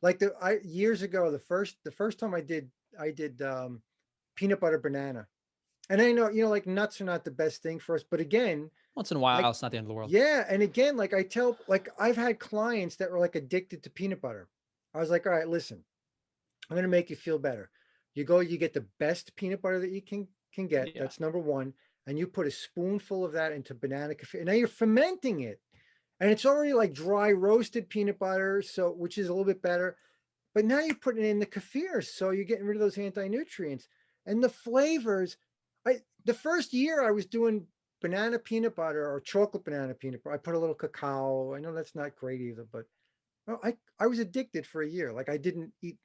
Like years ago, the first time I did peanut butter banana, and I know like nuts are not the best thing for us, but again, Once in a I while, it's not the end of the world. yeah, and again, like I've had clients that were like addicted to peanut butter. I was like, all right, listen, I'm going to make you feel better. You go, you get the best peanut butter that you can get. Yeah. That's number one, and you put a spoonful of that into banana kefir. Now you're fermenting it, and it's already like dry roasted peanut butter, so which is a little bit better. But now you're putting in the kefir, so you're getting rid of those anti-nutrients and the flavors. The first year I was doing banana peanut butter or chocolate banana peanut butter. I put a little cacao. I know that's not great either, but well, I was addicted for a year. Like I didn't eat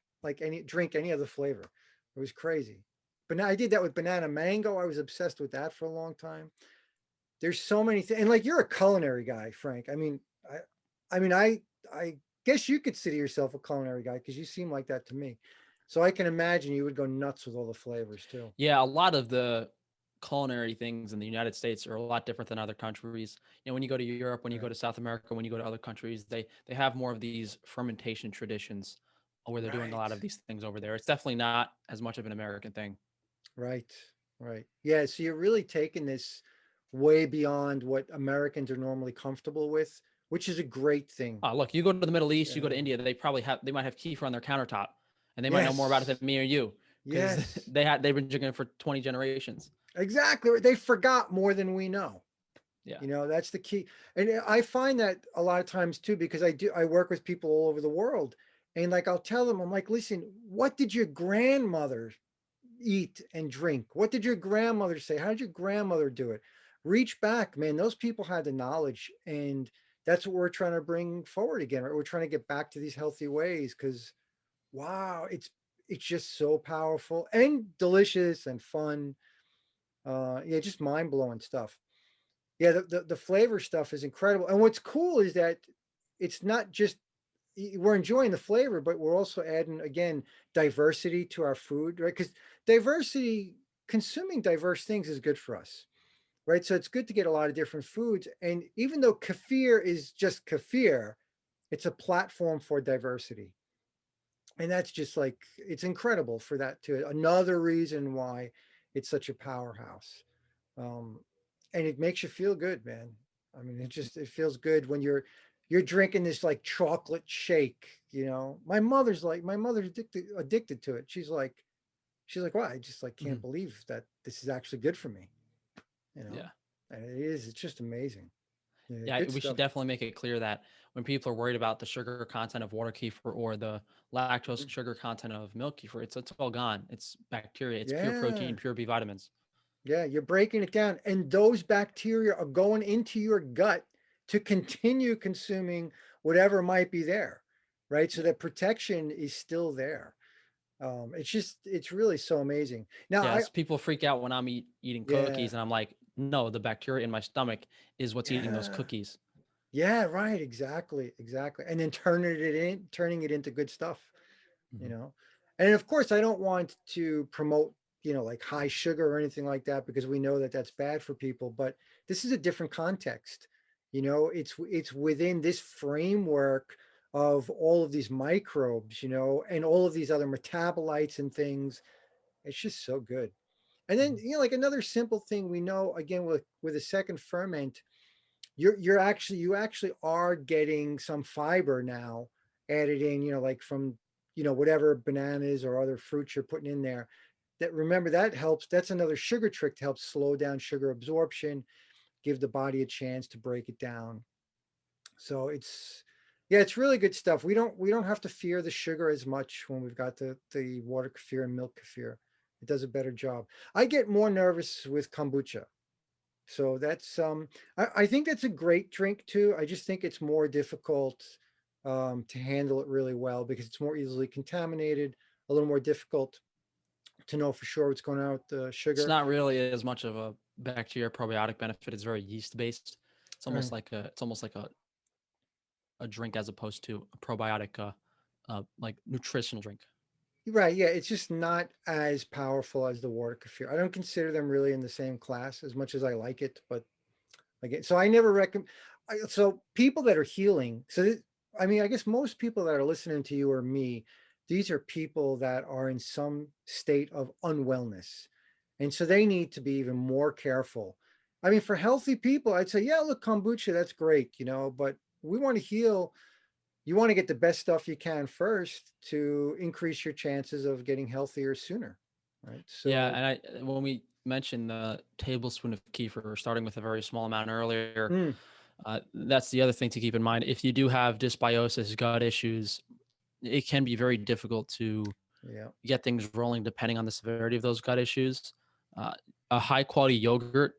drink any other flavor. It was crazy. But now I did that with banana mango. I was obsessed with that for a long time. There's so many things, and like you're a culinary guy, Frank. I guess you consider yourself a culinary guy because you seem like that to me. So I can imagine you would go nuts with all the flavors too. Yeah. A lot of the culinary things in the United States are a lot different than other countries. When you go to Europe, when you go Right, to South America, when you go to other countries, they have more of these fermentation traditions where they're doing a right, lot of these things over there. It's definitely not as much of an American thing. right, right. Yeah. So you're really taking this way beyond what Americans are normally comfortable with, which is a great thing. Look, you go to the Middle East, you go to Yeah. India, they might have kefir on their countertop, and they might know more about it Yes. than me or you because Yes. they've been drinking it for 20 generations. Exactly. They forgot more than we know. Yeah. That's the key. And I find that a lot of times too, because I work with people all over the world. And like I'll tell them, I'm like, listen, what did your grandmother eat and drink? What did your grandmother say? How did your grandmother do it? Reach back, man. Those people had the knowledge. And that's what we're trying to bring forward again. Right? We're trying to get back to these healthy ways because wow, it's just so powerful and delicious and fun. Yeah, just mind-blowing stuff. Yeah, the flavor stuff is incredible. And what's cool is that it's not just we're enjoying the flavor, but we're also adding again diversity to our food, right? Because diversity, consuming diverse things is good for us, right? So it's good to get a lot of different foods. And even though kefir is just kefir, it's a platform for diversity. And that's just like it's incredible for that too. Another reason why it's such a powerhouse. Um, and it makes you feel good, man. I mean, it feels good when you're drinking this like chocolate shake. My mother's addicted to it. She's like, wow, I just like can't Mhm. believe that this is actually good for me. You know, Yeah. and it is. It's just amazing. Yeah, Yeah, good we should stuff. definitely make it clear that when people are worried about the sugar content of water kefir or the lactose Mm. sugar content of milk kefir, it's all gone. It's bacteria. It's pure Yeah. protein, pure B vitamins. Yeah, you're breaking it down. And those bacteria are going into your gut to continue consuming whatever might be there, right? So Yeah. that protection is still there. It's really so amazing. Now, Yes, people freak out when I'm eating yeah, cookies, and I'm like, no, the bacteria in my stomach is what's eating those yeah, cookies. yeah, right, exactly, exactly. And then turning it into good stuff, you Mhm. know. And of course, I don't want to promote, like high sugar or anything like that because we know that that's bad for people. But this is a different context. It's within this framework of all of these microbes, and all of these other metabolites and things. It's just so good. And then, Mhm. like another simple thing we know again with a second ferment, you actually are getting some fiber now added in, like from whatever bananas or other fruits you're putting in there. That, remember, that helps. That's another sugar trick to help slow down sugar absorption, give the body a chance to break it down. So yeah, it's really good stuff. We don't have to fear the sugar as much when we've got the water kefir and milk kefir. It does a better job. I get more nervous with kombucha. So that's I think that's a great drink too. I just think it's more difficult to handle it really well because it's more easily contaminated, a little more difficult to know for sure what's going on with the It's sugar. not really as much of a bacteria probiotic benefit. It's very yeast based. Right. It's almost like a drink as opposed to a probiotic, like nutritional drink. Right, yeah, it's just not as powerful as the water kefir. I don't consider them really in the same class as much as I like it, but again, so I never recommend. So people that are healing, I mean, I guess most people that are listening to you or me, these are people that are in some state of unwellness, and so they need to be even more careful. I mean, for healthy people, I'd say, yeah, look, kombucha, that's great, but we want to heal. You want to get the best stuff you can first to increase your chances of getting healthier sooner, right? Yeah, So, and when we mentioned the tablespoon of kefir, starting with a very small amount earlier, mm, that's the other thing to keep in mind. If you do have dysbiosis, gut issues, it can be very difficult to yeah. get things rolling depending on the severity of those gut issues. Uh, a high quality yogurt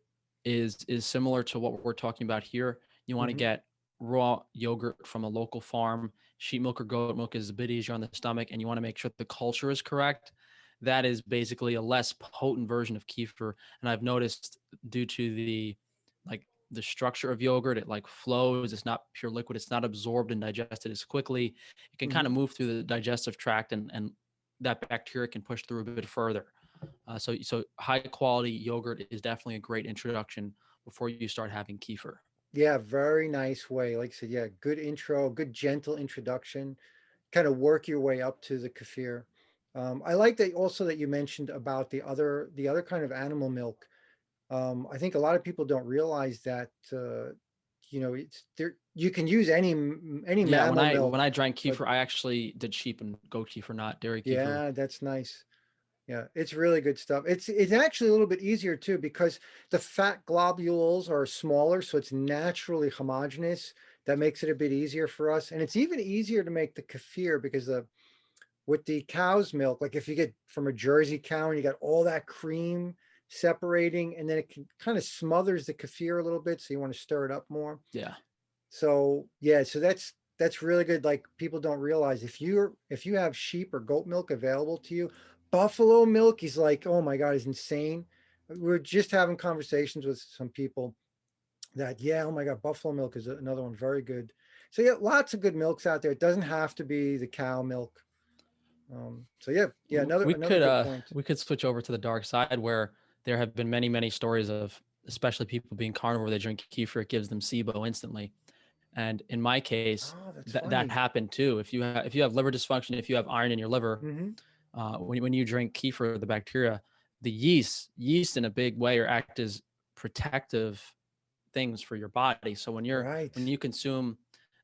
is similar to what we're talking about here. You want to Hmm. get raw yogurt from a local farm. Sheep milk or goat milk is a bit easier on the stomach, and you want to make sure the culture is correct. That is basically a less potent version of kefir, and I've noticed due to the structure of yogurt, it like flows. It's not pure liquid. It's not absorbed and digested as quickly. It can kind of Hmm. move through the digestive tract, and that bacteria can push through a bit further. So high quality yogurt is definitely a great introduction before you start having kefir. Yeah, very nice way. Like I said, yeah, good intro, good gentle introduction. Kind of work your way up to the kefir. I like that also that you mentioned about the other kind of animal milk. I think a lot of people don't realize that it's there. You can use any Yeah, mammal when milk, I drank but kefir, I actually did sheep and goat kefir, not dairy kefir. yeah, that's nice. Yeah, it's really good stuff. It's actually a little bit easier too because the fat globules are smaller, so it's naturally homogeneous. That makes it a bit easier for us, and it's even easier to make the kefir because the with the cow's milk, like if you get from a Jersey cow and you got all that cream separating, and then it kind of smothers the kefir a little bit, so you want to stir it up more. Yeah. So yeah, so that's really good. Like people don't realize if you have sheep or goat milk available to you, buffalo milk is like, oh my God, is insane. We're just having conversations with some people that, yeah, oh my God, buffalo milk is another one, very good. So yeah, lots of good milks out there. It doesn't have to be the cow milk. So yeah, yeah, another good point. We could switch over to the dark side where there have been many stories of especially people being carnivore. They drink kefir, it gives them SIBO instantly. And in my case, Oh, that's that funny. happened too. If you have liver dysfunction, if you have iron in your liver, Hmm. when you drink kefir, the bacteria, the yeast in a big way are act as protective things for your body. So Right. when you consume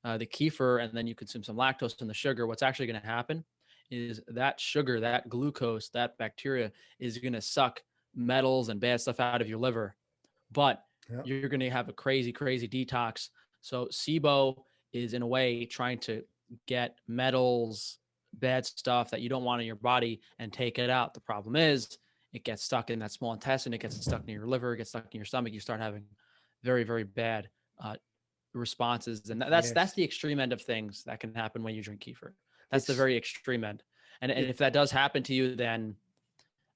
the kefir and then you consume some lactose and the sugar, what's actually going to happen is that sugar, that glucose, that bacteria is going to suck metals and bad stuff out of your liver. But Yeah. you're going to have a crazy, crazy detox. So SIBO is in a way trying to get metals, bad stuff that you don't want in your body and take it out. The problem is it gets stuck in that small intestine. It gets stuck in your liver, it gets stuck in your stomach. You start having very, very bad responses. And that's Yes. the extreme end of things that can happen when you drink kefir. That's the It's very extreme end. And it if that does happen to you, then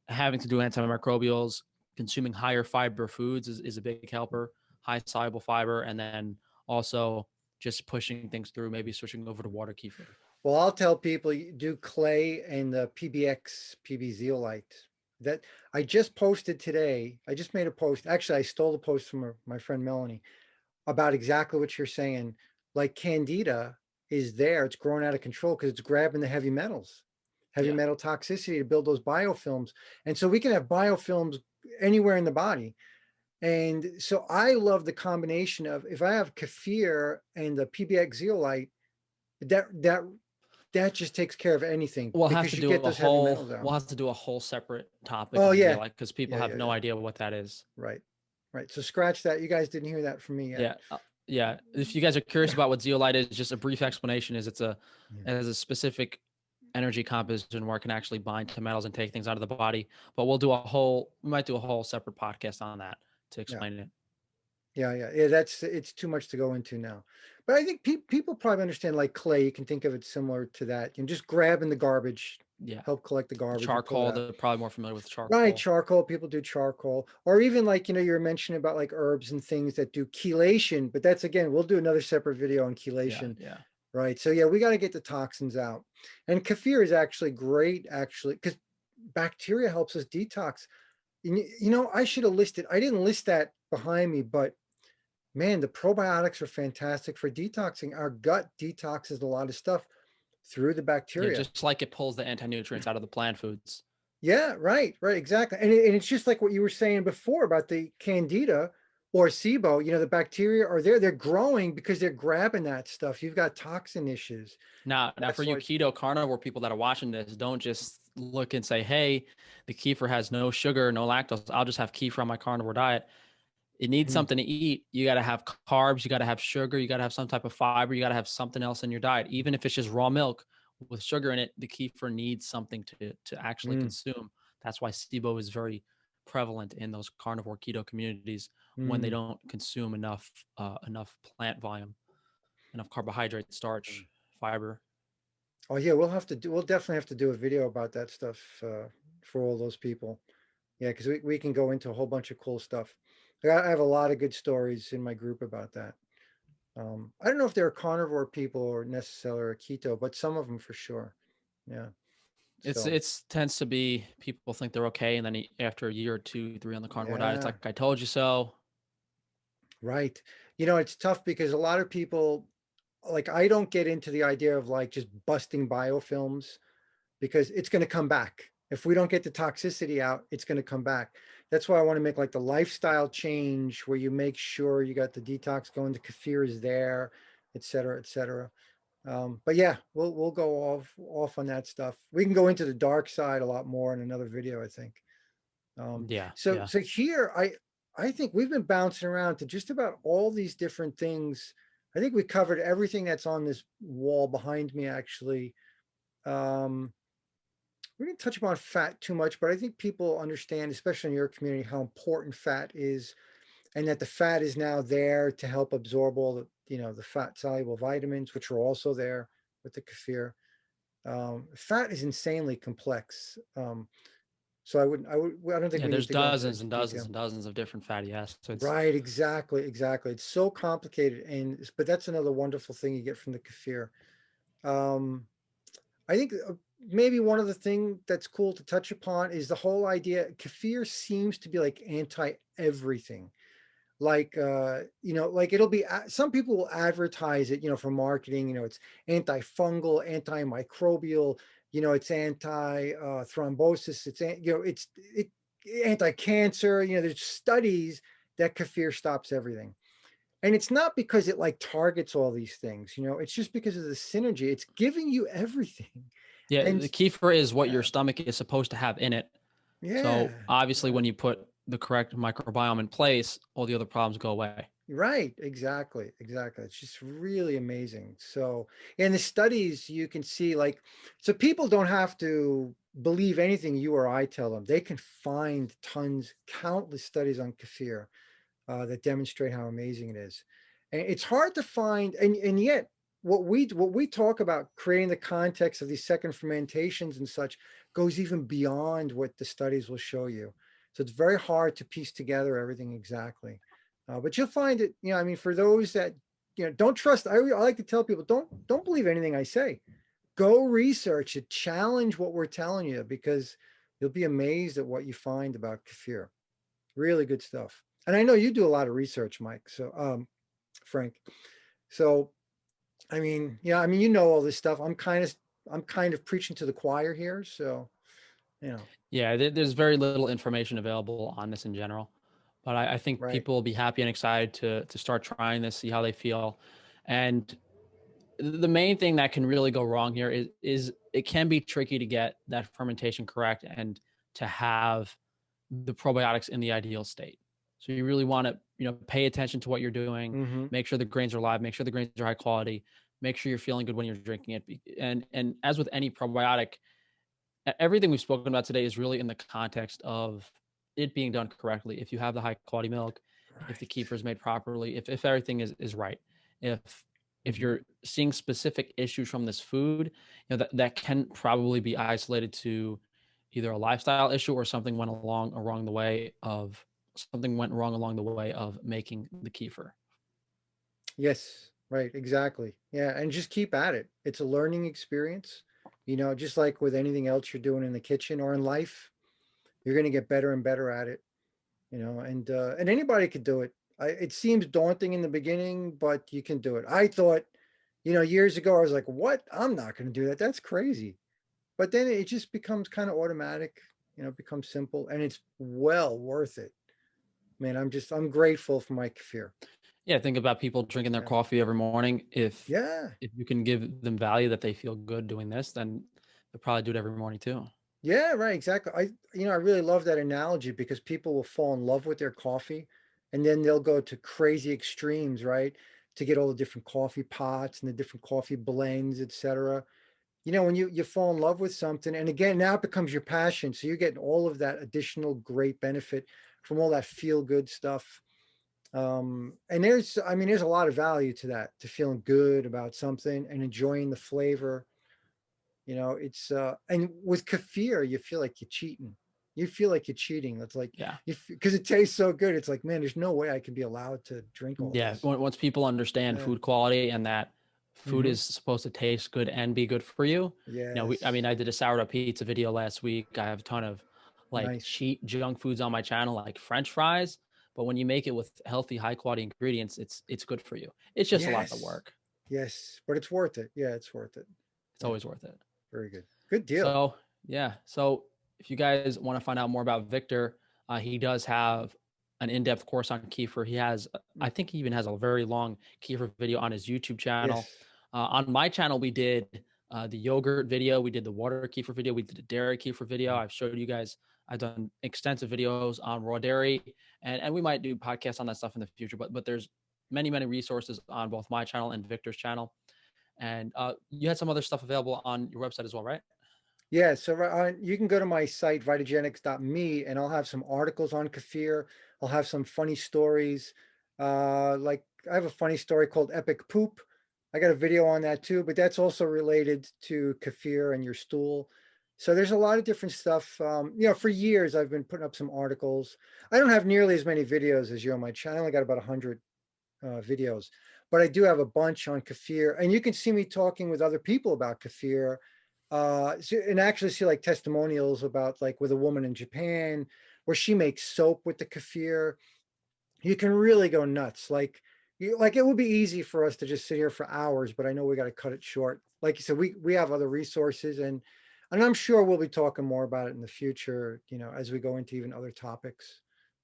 having to do antimicrobials, consuming higher fiber foods is a big helper, high soluble fiber, and then also just pushing things through, maybe switching over to water kefir. well, I'll tell people you do clay and the PBX PB Zeolite. That I just posted today. I just made a post. Actually, I stole the post from my friend Melanie about exactly what you're saying. Like Candida is there, it's growing out of control because it's grabbing the heavy metals, heavy Yeah. metal toxicity to build those biofilms. And so we can have biofilms anywhere in the body. And so I love the combination of if I have kefir and the PBX zeolite, that that that just takes care of anything We'll have because to you do get a those heavy whole metals out. we'll have to do a whole separate topic Oh on yeah. zeolite because people Yeah, have yeah, no yeah. idea what that is. Right. Right. So scratch that. You guys didn't hear that from me yet. Yeah. Yeah. If you guys are curious about what zeolite is, just a brief explanation is it Yeah. has a specific energy composition where it can actually bind to metals and take things out of the body. But we might do a whole separate podcast on that to Yeah. explain it. Yeah. It's too much to go into now. But I think people probably understand like clay. You can think of it similar to that. You know, just grabbing the garbage, Yeah. help collect the garbage and pull it Charcoal, out. they're probably more familiar with Right, charcoal. charcoal. People do charcoal, or even like you were mentioning about like herbs and things that do chelation. But that's again, we'll do another separate video on Yeah. chelation. Yeah. Right. So yeah, we got to get the toxins out. And kefir is actually great, actually, because bacteria helps us detox. I should have listed. I didn't list that behind me, but man, the probiotics are fantastic for detoxing. Our gut detoxes a lot of stuff through the Yeah. bacteria. Just like it pulls the anti-nutrients out of the plant foods. Yeah, right, right, exactly. And it's just like what you were saying before about the Candida or SIBO, the bacteria are there. They're growing because they're grabbing that stuff. You've got toxin issues. Now for That's you why, keto carnivore people that are watching this, don't just look and say, "Hey, the kefir has no sugar, no lactose. I'll just have kefir on my carnivore diet." It needs Mhm. something to eat. You got to have carbs, you got to have sugar, you got to have some type of fiber, you got to have something else in your diet. Even if it's just raw milk with sugar in it, the kefir needs something to actually Mm, consume. That's why SIBO is very prevalent in those carnivore keto communities when they mm. don't consume enough plant volume, enough carbohydrate, starch, fiber. Oh yeah, we'll definitely have to do a video about that stuff for all those people. Yeah, because we can go into a whole bunch of cool stuff. I have a lot of good stories in my group about that. I don't know if they're carnivore people or necessarily or keto, but some of them for sure. Yeah. So It's tends to be people think they're okay, and then after a year or two, three on the carnivore diet, it's yeah, like I told you so. right. It's tough because a lot of people like I don't get into the idea of like just busting biofilms because it's going to come back. If we don't get the toxicity out, it's going to come back. That's why I want to make like the lifestyle change where you make sure you got the detox going, the kefir is there, et cetera, et cetera. But yeah, we'll go off on that stuff. We can go into the dark side a lot more in another video, I think. Yeah, So yeah. so here I think we've been bouncing around to just about all these different things. I think we covered everything that's on this wall behind me actually. Um, we didn't touch upon fat too much, but I think people understand, especially in your community, how important fat is, and that the fat is now there to help absorb all the fat soluble vitamins, which are also there with the kefir. Fat is insanely complex. So I don't think Yeah, we need there's to go into dozens and dozens detail. and dozens of different fatty acids. Right, exactly, exactly. It's so complicated, but that's another wonderful thing you get from the kefir. Um, I think maybe one of the thing that's cool to touch upon is the whole idea. Kefir seems to be like anti everything. Like like it'll be some people will advertise it, for marketing. It's antifungal, antimicrobial. It's anti thrombosis. It's anti-cancer. There's studies that kefir stops everything. And it's not because it like targets all these things, it's just because of the synergy. It's giving you everything. Yeah, And the kefir is what yeah, your stomach is supposed to have in it. yeah, So obviously, right. when you put the correct microbiome in place, all the other problems go away. Right, exactly, exactly. It's just really amazing. So, in the studies, you can see like, so people don't have to believe anything you or I tell them. They can find tons, countless studies on kefir that demonstrate how amazing it is. And it's hard to find, and yet what we talk about creating the context of these second fermentations and such goes even beyond what the studies will show you. So it's very hard to piece together everything exactly. But you'll find it, I mean, for those that, don't trust, I like to tell people, don't believe anything I say. Go research it, challenge what we're telling you, because you'll be amazed at what you find about kefir. Really good stuff. And I know you do a lot of research, Mike. So, Frank. So, I mean, yeah, I mean, all this stuff. I'm kind of preaching to the choir here. So, you know, Yeah, there's very little information available on this in general, but I think right. people will be happy and excited to start trying this, see how they feel, and the main thing that can really go wrong here is it can be tricky to get that fermentation correct and to have the probiotics in the ideal state. So you really want to, pay attention to what you're doing, Mm-hmm. make sure the grains are live, make sure the grains are high quality, make sure you're feeling good when you're drinking it. And as with any probiotic, everything we've spoken about today is really in the context of it being done correctly. If you have the high quality milk, if the Right. kefir is made properly, if everything is right, if Mm-hmm. you're seeing specific issues from this food, that can probably be isolated to either a lifestyle issue or something went wrong along the way of making the kefir. Yes. Right. Exactly. Yeah. And just keep at it. It's a learning experience. Just like with anything else you're doing in the kitchen or in life, you're going to get better and better at it. And anybody could do it. It seems daunting in the beginning, but you can do it. I thought, years ago, I was like, what? I'm not going to do that. That's crazy. But then it just becomes kind of automatic, it becomes simple, and it's well worth it. Man, I'm grateful for my kefir. Yeah, think about people drinking their Yeah. coffee every morning. Yeah. If you can give them value that they feel good doing this, then they'll probably do it every morning too. Yeah, right, exactly. I really love that analogy because people will fall in love with their coffee and then they'll go to crazy extremes, right? To get all the different coffee pots and the different coffee blends, etc. When you fall in love with something, and again, now it becomes your passion. So you're getting all of that additional great benefit from all that feel good stuff. And there's a lot of value to that, to feeling good about something and enjoying the flavor. It's and with kefir, you feel like you're cheating. You feel like you're cheating. That's like, Yeah. because it tastes so good. It's like, man, there's no way I could be allowed to drink all Yeah. this. Once people understand Yeah. food quality and that food Hmm. is supposed to taste good and be good for you, I Yes. mean, I did a sourdough pizza video last week. I have a ton of like Nice. cheap junk foods on my channel, like French fries. But when you make it with healthy, high quality ingredients, it's good for you. It's just a lot of Yes. work. Yes. But it's worth it. Yeah, it's worth it. It's Yeah. always worth it. Very good. Good deal. So yeah. So if you guys want to find out more about Victor, he does have an in-depth course on kefir. I Mm. think he even has a very long kefir video on his YouTube channel. Yes. On my channel, we did the yogurt video, we did the water kefir video, we did the dairy kefir video. Mm. I've showed you guys. I've done extensive videos on raw dairy, and we might do podcasts on that stuff in the future. But there's many resources on both my channel and Victor's channel. And you had some other stuff available on your website as well, right? Yeah, so you can go to my site, vitagenics.me, and I'll have some articles on kefir. I'll have some funny stories. Like I have a funny story called Epic Poop. I got a video on that too, but that's also related to kefir and your stool. So there's a lot of different stuff. For years I've been putting up some articles. I don't have nearly as many videos as you on my channel. I only got about 100 videos, but I do have a bunch on kefir, and you can see me talking with other people about kefir, and actually see like testimonials about like with a woman in Japan where she makes soap with the kefir. You can really go nuts. Like it would be easy for us to just sit here for hours, but I know we got to cut it short. Like you said, we have other resources, and I'm sure we'll be talking more about it in the future, as we go into even other topics.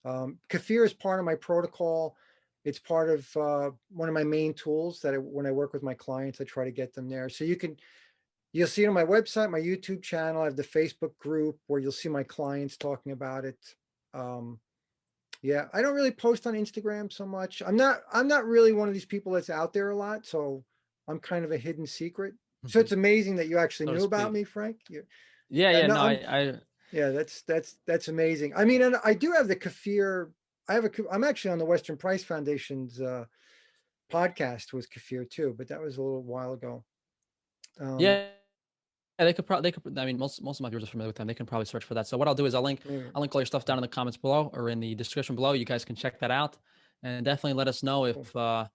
Kefir is part of my protocol. It's part of one of my main tools that when I work with my clients, I try to get them there. So you'll see it on my website, my YouTube channel. I have the Facebook group where you'll see my clients talking about it. Um, Yeah, I don't really post on Instagram so much. I'm not really one of these people that's out there a lot, so I'm kind of a hidden secret. So it's amazing that you actually So to knew about speak. me, Frank. Yeah, Yeah, yeah, no, no, I yeah, that's amazing. I mean, and I do have the kefir. I'm actually on the Western Price Foundation's podcast with kefir too, but that was a little while ago. Um, yeah, they could. I mean, most of my viewers are familiar with them. They can probably search for that. So what I'll do is maybe. I'll link all your stuff down in the comments below or in the description below. You guys can check that out, and definitely let us know Cool. if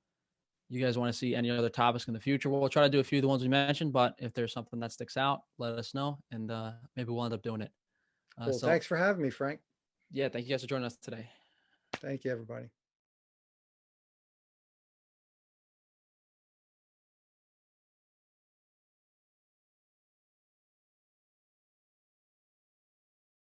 you guys want to see any other topics in the future. We'll try to do a few of the ones we mentioned, but if there's something that sticks out, let us know, and maybe we'll end up doing it. Cool. So Thanks for having me, Frank. yeah, thank you guys for joining us today. Thank you, everybody.